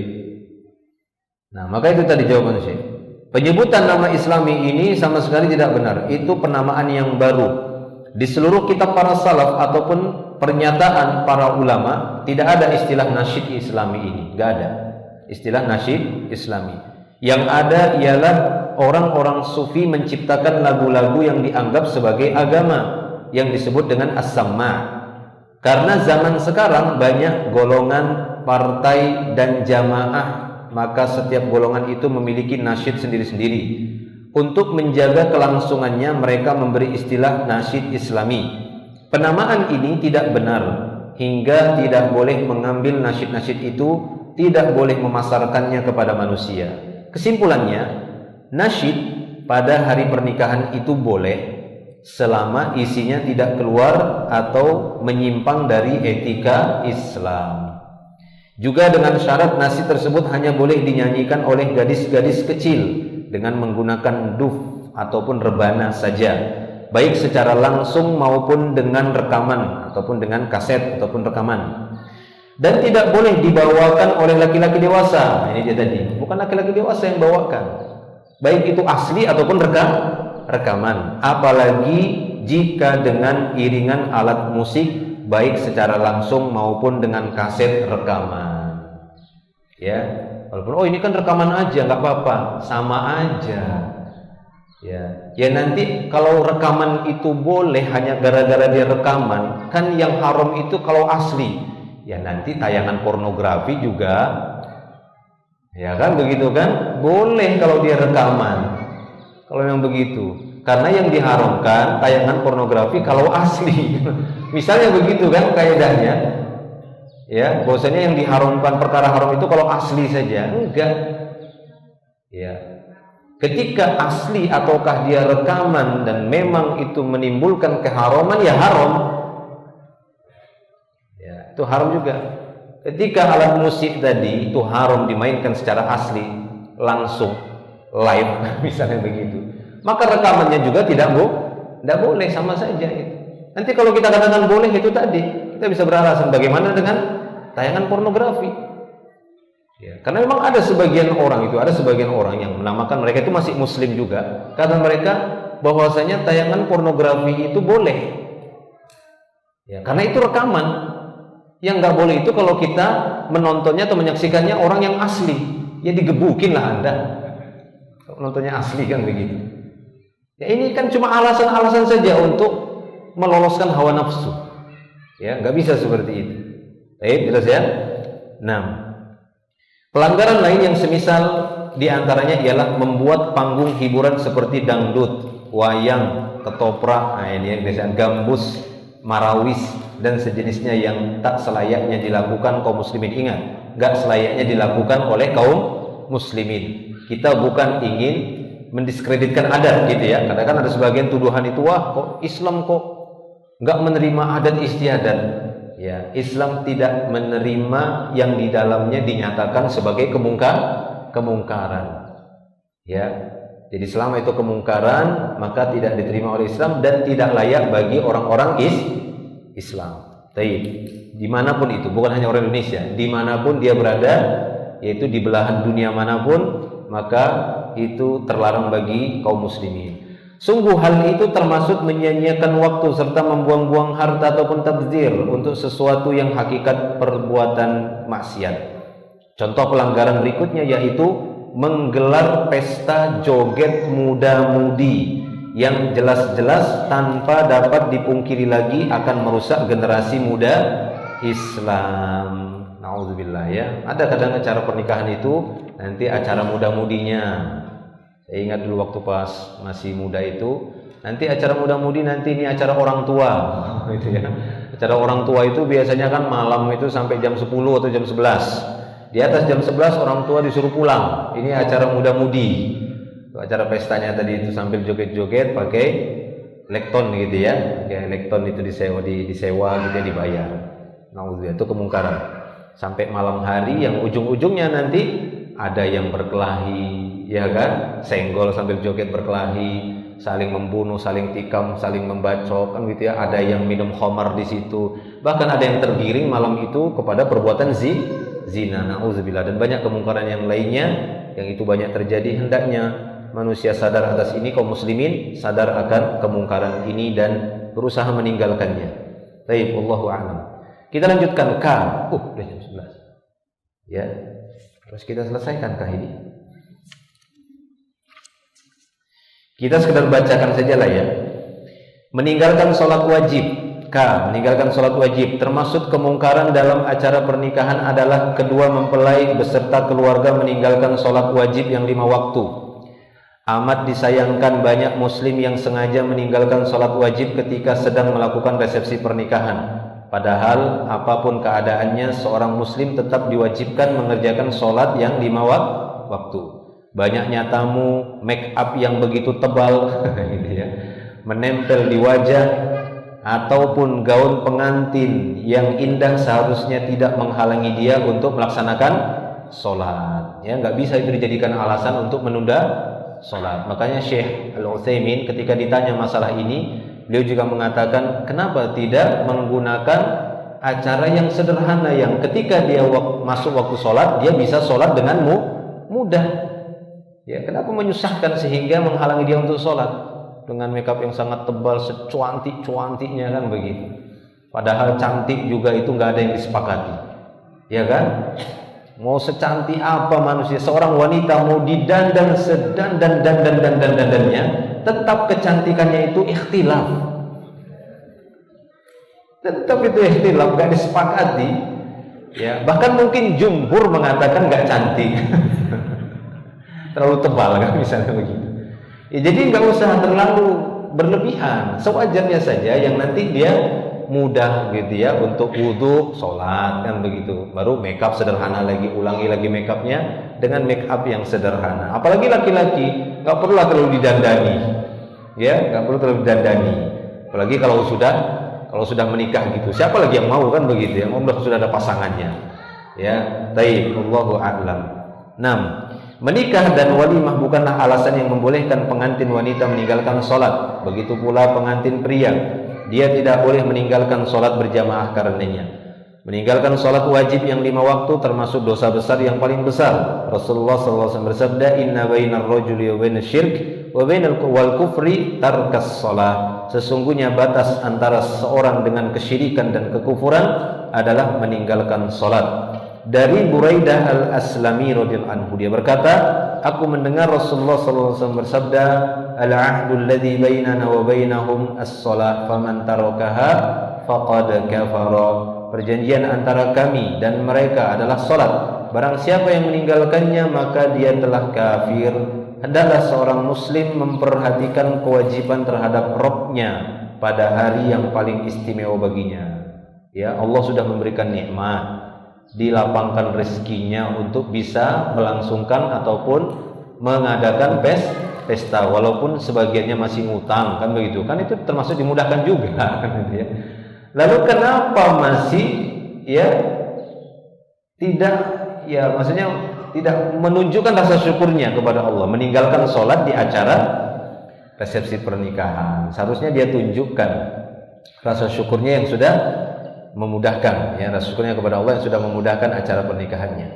Nah, maka itu tadi jawaban Syekh. Penyebutan nama Islami ini sama sekali tidak benar. Itu penamaan yang baru. Di seluruh kitab para salaf ataupun pernyataan para ulama tidak ada istilah nasyid Islami ini, enggak ada istilah nasyid Islami. Yang ada ialah orang-orang sufi menciptakan lagu-lagu yang dianggap sebagai agama yang disebut dengan as-samma. Karena zaman sekarang banyak golongan, partai dan jamaah, maka setiap golongan itu memiliki nasyid sendiri-sendiri. Untuk menjaga kelangsungannya mereka memberi istilah nasyid Islami. Penamaan ini tidak benar, hingga tidak boleh mengambil nasyid-nasyid itu, tidak boleh memasarkannya kepada manusia. Kesimpulannya, nasyid pada hari pernikahan itu boleh selama isinya tidak keluar atau menyimpang dari etika Islam. Juga dengan syarat nasyid tersebut hanya boleh dinyanyikan oleh gadis-gadis kecil dengan menggunakan duf ataupun rebana saja, baik secara langsung maupun dengan rekaman ataupun dengan kaset ataupun rekaman. Dan tidak boleh dibawakan oleh laki-laki dewasa. Ini dia tadi, bukan laki-laki dewasa yang bawakan, baik itu asli ataupun rekaman. Apalagi jika dengan iringan alat musik, baik secara langsung maupun dengan kaset rekaman. Ya, walaupun ini kan rekaman aja, nggak apa-apa, sama aja. Ya nanti kalau rekaman itu boleh hanya gara-gara dia rekaman, kan yang haram itu kalau asli. Ya nanti tayangan pornografi juga, ya kan begitu kan, boleh kalau dia rekaman. Kalau yang begitu, karena yang diharamkan tayangan pornografi kalau asli. Misalnya begitu kan kaidahnya. Ya, bahwasanya yang diharamkan perkara haram itu kalau asli saja. Enggak. Ya. Ketika asli ataukah dia rekaman dan memang itu menimbulkan keharaman, ya haram. Ya, itu haram juga. Ketika alat musik tadi itu haram dimainkan secara asli, langsung live misalnya begitu, maka rekamannya juga tidak boleh, sama saja itu. Nanti kalau kita katakan boleh itu tadi, kita bisa beralasan bagaimana dengan tayangan pornografi. Ya, karena memang ada sebagian orang yang menamakan mereka itu masih muslim juga, kata mereka bahwasanya tayangan pornografi itu boleh. Ya, karena itu rekaman. Yang nggak boleh itu kalau kita menontonnya atau menyaksikannya orang yang asli, ya digebukin lah Anda. Nontonnya asli kan begitu. Ya ini kan cuma alasan-alasan saja untuk meloloskan hawa nafsu. Ya nggak bisa seperti itu. Baik, jelas ya. Nah, pelanggaran lain yang semisal diantaranya ialah membuat panggung hiburan seperti dangdut, wayang, ketoprak, nah ini yang biasa gambus, marawis dan sejenisnya yang tak selayaknya dilakukan kaum muslimin. Ingat, nggak selayaknya dilakukan oleh kaum muslimin. Kita bukan ingin mendiskreditkan adat gitu ya. Kadang kan ada sebagian tuduhan itu, wah kok Islam kok nggak menerima adat istiadat. Ya, Islam tidak menerima yang di dalamnya dinyatakan sebagai kemungkaran. Ya, jadi selama itu kemungkaran maka tidak diterima oleh Islam dan tidak layak bagi orang-orang Islam. Taib, dimanapun itu, bukan hanya orang Indonesia, dimanapun dia berada, yaitu di belahan dunia manapun, maka itu terlarang bagi kaum muslimin. Sungguh hal itu termasuk menyia-nyiakan waktu serta membuang-buang harta ataupun tabdzir untuk sesuatu yang hakikat perbuatan maksiat. Contoh pelanggaran berikutnya yaitu menggelar pesta joget muda-mudi yang jelas-jelas tanpa dapat dipungkiri lagi akan merusak generasi muda Islam. Nauzubillah ya. Ada kadang acara pernikahan itu nanti acara muda-mudinya. Saya ingat dulu waktu pas masih muda itu, nanti acara muda-mudi nanti ini acara orang tua gitu ya. Acara orang tua itu biasanya kan malam itu sampai jam 10 atau jam 11. Di atas jam 11 orang tua disuruh pulang. Ini acara muda-mudi. Acara pestanya tadi itu sambil joget-joget pakai lekton gitu ya. Kayak lekton itu disewa gitu ya, dibayar. Nauzubillah, itu kemungkaran. Sampai malam hari yang ujung-ujungnya nanti ada yang berkelahi, ya kan? Senggol sambil joget berkelahi, saling membunuh, saling tikam, saling membacok kan gitu ya. Ada yang minum khamar di situ. Bahkan ada yang tergiring malam itu kepada perbuatan zina. Nauzubillah, dan banyak kemungkaran yang lainnya yang itu banyak terjadi. Hendaknya manusia sadar atas ini, kaum muslimin sadar akan kemungkaran ini dan berusaha meninggalkannya. Baik, wallahu a'lam. Kita lanjutkan K. Udah jam 11. Ya. Terus kita selesaikan kah ini? Kita sekedar bacakan sajalah ya. Meninggalkan sholat wajib. K. Meninggalkan sholat wajib. Termasuk kemungkaran dalam acara pernikahan adalah kedua mempelai beserta keluarga meninggalkan sholat wajib yang 5 waktu. Amat disayangkan banyak muslim yang sengaja meninggalkan sholat wajib ketika sedang melakukan resepsi pernikahan. Padahal apapun keadaannya, seorang muslim tetap diwajibkan mengerjakan sholat yang 5 waktu. Banyaknya tamu, make up yang begitu tebal gitu ya, menempel di wajah, ataupun gaun pengantin yang indah seharusnya tidak menghalangi dia untuk melaksanakan sholat. Ya, nggak bisa itu dijadikan alasan untuk menunda sholat. Makanya Syekh Al-Utsaimin ketika ditanya masalah ini, beliau juga mengatakan kenapa tidak menggunakan acara yang sederhana yang ketika dia masuk waktu sholat dia bisa sholat dengan mudah. Ya, kenapa menyusahkan sehingga menghalangi dia untuk sholat dengan makeup yang sangat tebal, secuantik-cuantiknya kan begitu. Padahal cantik juga itu nggak ada yang disepakati, ya kan? Mau secantik apa manusia, seorang wanita mau didandan sedandan-dandannya, tetap kecantikannya itu ikhtilaf. Tetap itu ikhtilaf, gak disepakati. Ya, bahkan mungkin jumhur mengatakan gak cantik. Terlalu tebal kan misalnya begitu. Ya, jadi nggak usah terlalu berlebihan. Sewajarnya saja yang nanti dia mudah gitu ya untuk wudhu, sholat kan begitu. Baru makeup sederhana lagi, ulangi lagi makeupnya dengan makeup yang sederhana. Apalagi laki-laki nggak perlu terlalu didandani, ya nggak perlu terlalu didandani. Apalagi kalau sudah menikah gitu. Siapa lagi yang mau kan begitu ya? Mau sudah ada pasangannya. Ya, taib. Allahu a'lam. 6. Menikah dan walimah bukanlah alasan yang membolehkan pengantin wanita meninggalkan sholat. Begitu pula pengantin pria. Dia tidak boleh meninggalkan sholat berjamaah karenanya. Meninggalkan sholat wajib yang 5 waktu termasuk dosa besar yang paling besar. Rasulullah SAW bersabda, Inna bainar rajuli wa bainal syirk wa bainal kufri tarkas sholat. Sesungguhnya batas antara seorang dengan kesyirikan dan kekufuran adalah meninggalkan sholat. Dari Buraidah al-Aslami radhiyallahu anhu, dia berkata, aku mendengar Rasulullah SAW bersabda, al-ahdu alladhi bainana wa bainahum as-salat faman tarakaha faqad kafara. Perjanjian antara kami dan mereka adalah salat. Barang siapa yang meninggalkannya maka dia telah kafir. Hendaklah seorang muslim memperhatikan kewajiban terhadap Rabb-nya pada hari yang paling istimewa baginya. Ya, Allah sudah memberikan nikmat, dilapangkan rezekinya untuk bisa melangsungkan ataupun mengadakan pesta walaupun sebagiannya masih ngutang kan begitu kan, itu termasuk dimudahkan juga kan gitu ya. Lalu kenapa masih ya tidak, ya maksudnya tidak menunjukkan rasa syukurnya kepada Allah meninggalkan sholat di acara resepsi pernikahan? Seharusnya dia tunjukkan rasa syukurnya yang sudah memudahkan, ya rasa syukurnya kepada Allah yang sudah memudahkan acara pernikahannya.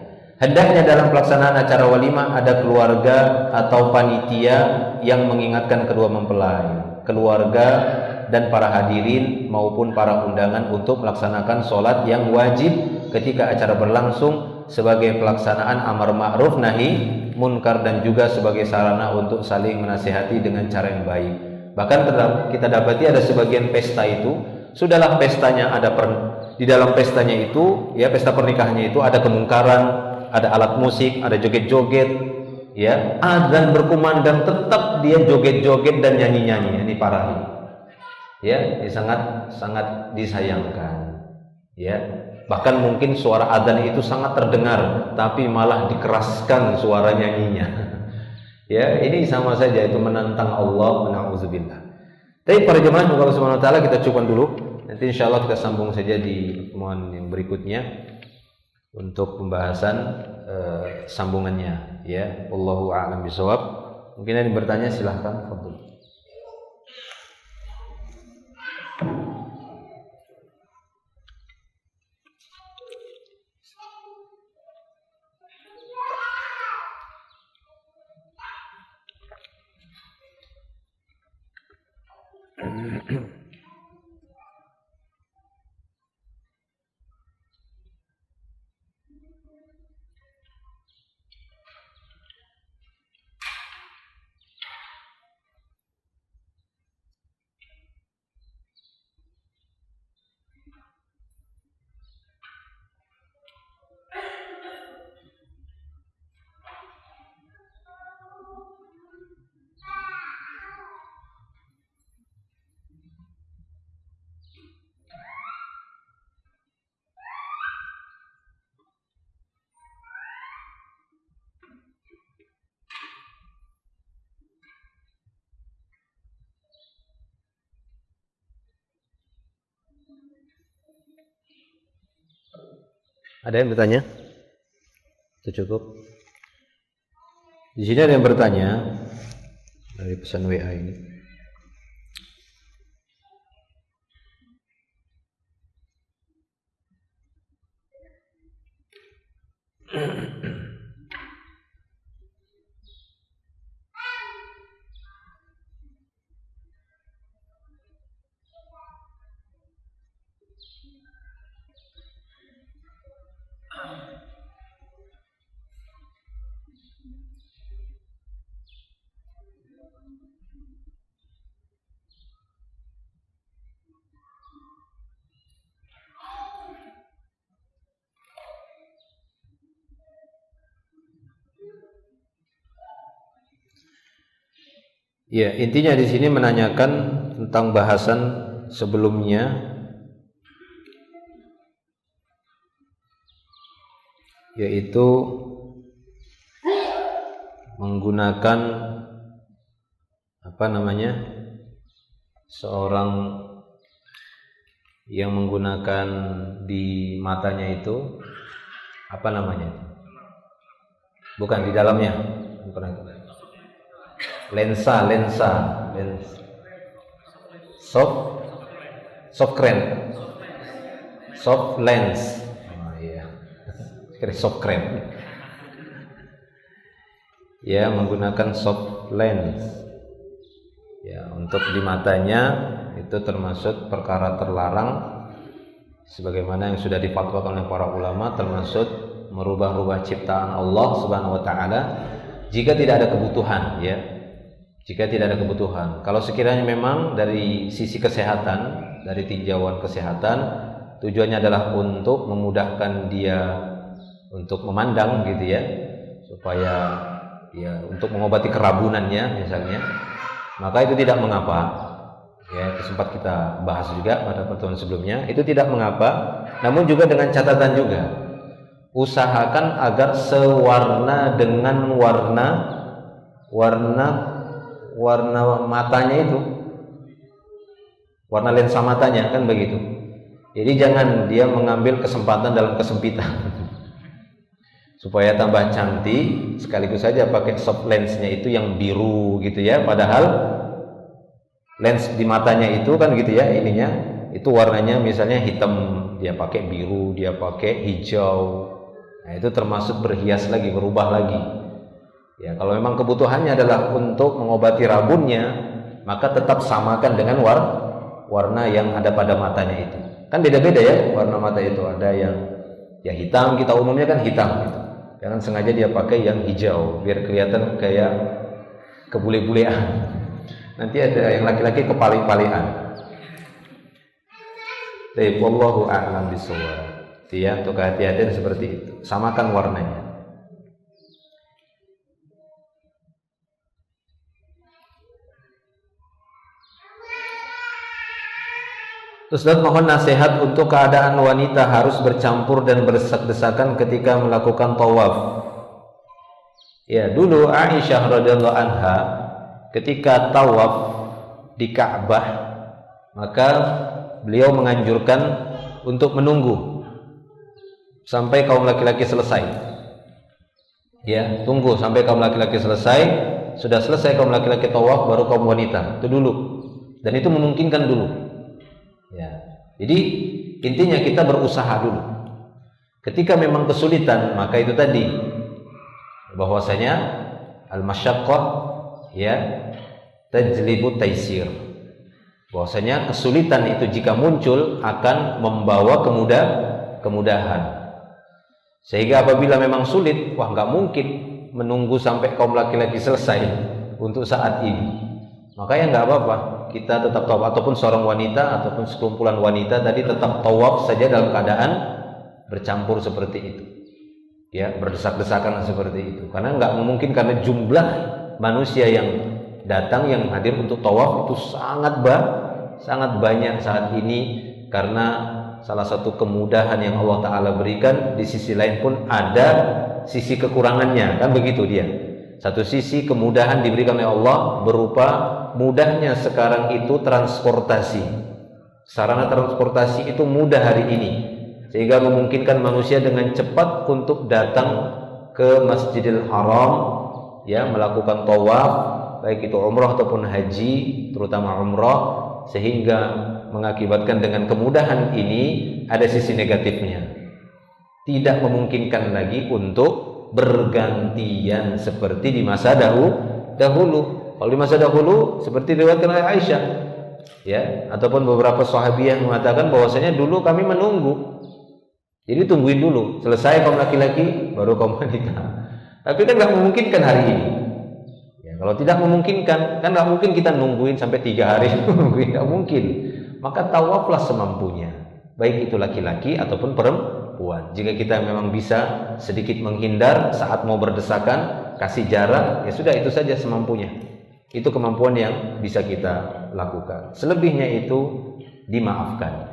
Hendaknya dalam pelaksanaan acara walimah ada keluarga atau panitia yang mengingatkan kedua mempelai, keluarga dan para hadirin maupun para undangan untuk melaksanakan sholat yang wajib ketika acara berlangsung sebagai pelaksanaan amar ma'ruf nahi munkar dan juga sebagai sarana untuk saling menasihati dengan cara yang baik. Bahkan kita dapati ada sebagian pesta itu, sudahlah pestanya di dalam pestanya itu, ya pesta pernikahannya itu ada kemungkaran, ada alat musik, ada joget-joget, ya, adzan berkumandang, tetap dia joget-joget dan nyanyi-nyanyi. Ini parah ini. Ya, ini sangat disayangkan. Ya, bahkan mungkin suara adzan itu sangat terdengar, tapi malah dikeraskan suara nyanyinya. Ya, ini sama saja itu menantang Allah, na'udzubillah. Tapi para jemaah Allah Subhanahu wa taala, kita cukupkan dulu. Nanti insyaallah kita sambung saja di pertemuan yang berikutnya untuk pembahasan sambungannya, ya. Wallahu a'lam bishawab. Mungkin ada yang bertanya, silahkan. Fadhil. Ada yang bertanya? Itu cukup. Di sini ada yang bertanya dari pesan WA ini. Ya, intinya di sini menanyakan tentang bahasan sebelumnya, yaitu menggunakan seorang yang menggunakan di matanya itu bukan di dalamnya, bukan itu. lensa soft lens. Soft cream. Ya, menggunakan soft lens. Ya, untuk di matanya itu termasuk perkara terlarang sebagaimana yang sudah difatwakan oleh para ulama, termasuk merubah-rubah ciptaan Allah Subhanahu wa taala jika tidak ada kebutuhan, ya. Jika tidak ada kebutuhan. Kalau sekiranya memang dari sisi kesehatan, dari tinjauan kesehatan, tujuannya adalah untuk memudahkan dia untuk memandang gitu ya, supaya ya untuk mengobati kerabunannya misalnya, maka itu tidak mengapa. Ya, itu sempat kita bahas juga pada pertemuan sebelumnya, itu tidak mengapa. Namun juga dengan catatan juga, usahakan agar sewarna dengan warna matanya itu, warna lensa matanya, kan begitu. Jadi jangan dia mengambil kesempatan dalam kesempitan supaya tambah cantik, sekaligus saja pakai soft lensnya itu yang biru gitu ya, padahal lens di matanya itu kan gitu ya, ininya itu warnanya misalnya hitam, dia pakai biru, dia pakai hijau. Nah, itu termasuk berhias lagi, berubah lagi. Ya, kalau memang kebutuhannya adalah untuk mengobati rabunnya, maka tetap samakan dengan warna yang ada pada matanya itu. Kan beda-beda ya warna mata itu. Ada yang Ya hitam, kita umumnya kan hitam gitu. Jangan sengaja dia pakai yang hijau biar kelihatan kayak kebule-bulean. Nanti ada yang laki-laki kepali-palian. Tapi wallahu a'lam bishawab. Ya, untuk kehati-hatian seperti itu. Samakan warnanya. Ustaz, mohon nasihat untuk keadaan wanita harus bercampur dan berdesak-desakan ketika melakukan tawaf. Ya, dulu Aisyah radhiyallahu anha ketika tawaf di Ka'bah, maka beliau menganjurkan untuk menunggu sampai kaum laki-laki selesai. Ya, tunggu sampai kaum laki-laki selesai. Sudah selesai kaum laki-laki tawaf, baru kaum wanita. Itu dulu. Dan itu memungkinkan dulu. Ya, jadi intinya kita berusaha dulu. Ketika memang kesulitan, maka itu tadi bahwasanya al-masyaqqah ya tajlibu taisir. Bahwasanya kesulitan itu jika muncul akan membawa kemudahan. Sehingga apabila memang sulit, wah nggak mungkin menunggu sampai kaum laki-laki selesai untuk saat ini. Makanya nggak apa-apa, kita tetap tawaf, ataupun seorang wanita ataupun sekumpulan wanita tadi tetap tawaf saja dalam keadaan bercampur seperti itu, ya, berdesak-desakan seperti itu. Karena nggak memungkin, karena jumlah manusia yang datang, yang hadir untuk tawaf itu sangat banyak saat ini. Karena salah satu kemudahan yang Allah Ta'ala berikan, di sisi lain pun ada sisi kekurangannya, kan begitu dia. Satu sisi kemudahan diberikan oleh Allah berupa mudahnya sekarang itu transportasi. Sarana transportasi itu mudah hari ini, sehingga memungkinkan manusia dengan cepat untuk datang ke Masjidil Haram, ya, melakukan tawaf, baik itu umrah ataupun haji, terutama umrah, sehingga mengakibatkan dengan kemudahan ini ada sisi negatifnya. Tidak memungkinkan lagi untuk bergantian seperti di masa dahulu. Kalau di masa dahulu seperti diriwayatkan oleh Aisyah, ya, ataupun beberapa sahabiah mengatakan bahwasanya dulu kami menunggu. Jadi tungguin dulu, selesai kaum laki-laki baru kaum wanita. Tapi kan nggak memungkinkan hari ini. Ya, kalau tidak memungkinkan, kan nggak mungkin kita nungguin sampai 3 hari, nggak mungkin. Maka tawaflah semampunya, baik itu laki-laki ataupun perempuan. Jika kita memang bisa sedikit menghindar saat mau berdesakan, kasih jarak, ya sudah, itu saja semampunya. Itu kemampuan yang bisa kita lakukan. Selebihnya itu dimaafkan.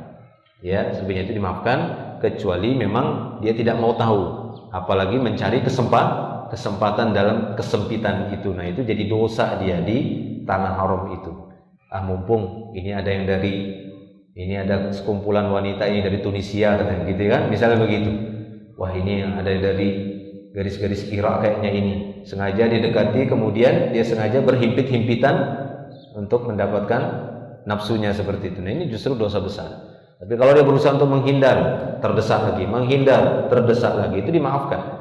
Ya, selebihnya itu dimaafkan kecuali memang dia tidak mau tahu, apalagi mencari kesempatan dalam kesempitan itu. Nah, itu jadi dosa dia di tanah haram itu. Mumpung ini ada yang ada sekumpulan wanita ini dari Tunisia, gitu kan, misalnya begitu. Wah, ini ada dari garis-garis Irak kayaknya ini. Sengaja didekati, kemudian dia sengaja berhimpit-himpitan untuk mendapatkan nafsunya seperti itu. Nah, ini justru dosa besar. Tapi kalau dia berusaha untuk menghindar, terdesak lagi, menghindar, terdesak lagi, itu dimaafkan.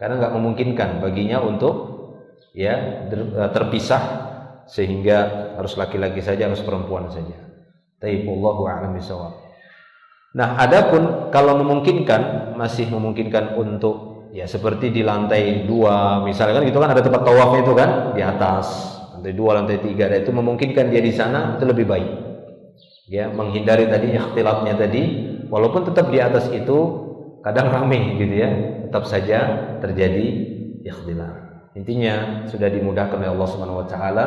Karena nggak memungkinkan baginya untuk ya terpisah, sehingga harus laki-laki saja, harus perempuan saja. Wallahu a'lam bishawab. Nah, adapun kalau memungkinkan, masih memungkinkan untuk ya seperti di lantai 2 misalnya, kan gitu kan, ada tempat tawafnya itu kan di atas lantai 2, lantai 3, dan itu memungkinkan dia di sana, itu lebih baik. Ya, menghindari tadi ikhtilatnya tadi, walaupun tetap di atas itu kadang ramai gitu ya, tetap saja terjadi ikhtilat. Intinya sudah dimudahkan oleh Allah Subhanahu wa taala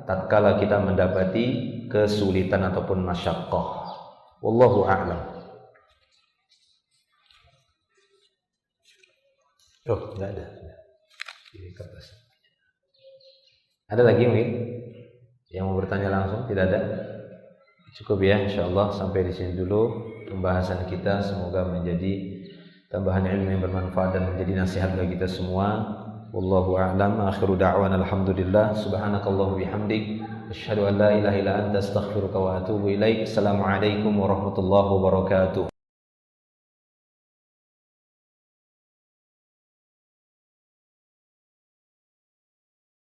tatkala kita mendapati kesulitan ataupun masyaqqah. Wallahu a'lam. Oh, enggak ada. Ini kertas. Ada lagi mungkin yang mau bertanya langsung? Tidak ada. Cukup ya, insyaallah sampai di sini dulu pembahasan kita. Semoga menjadi tambahan ilmu yang bermanfaat dan menjadi nasihat bagi kita semua. Wallahu a'lam. Akhiru da'wana alhamdulillah. Subhanakallah bihamdik, asyhadu an la ilaha illa anta astaghfiruka wa atubu ilaik. Assalamualaikum warahmatullahi wabarakatuh.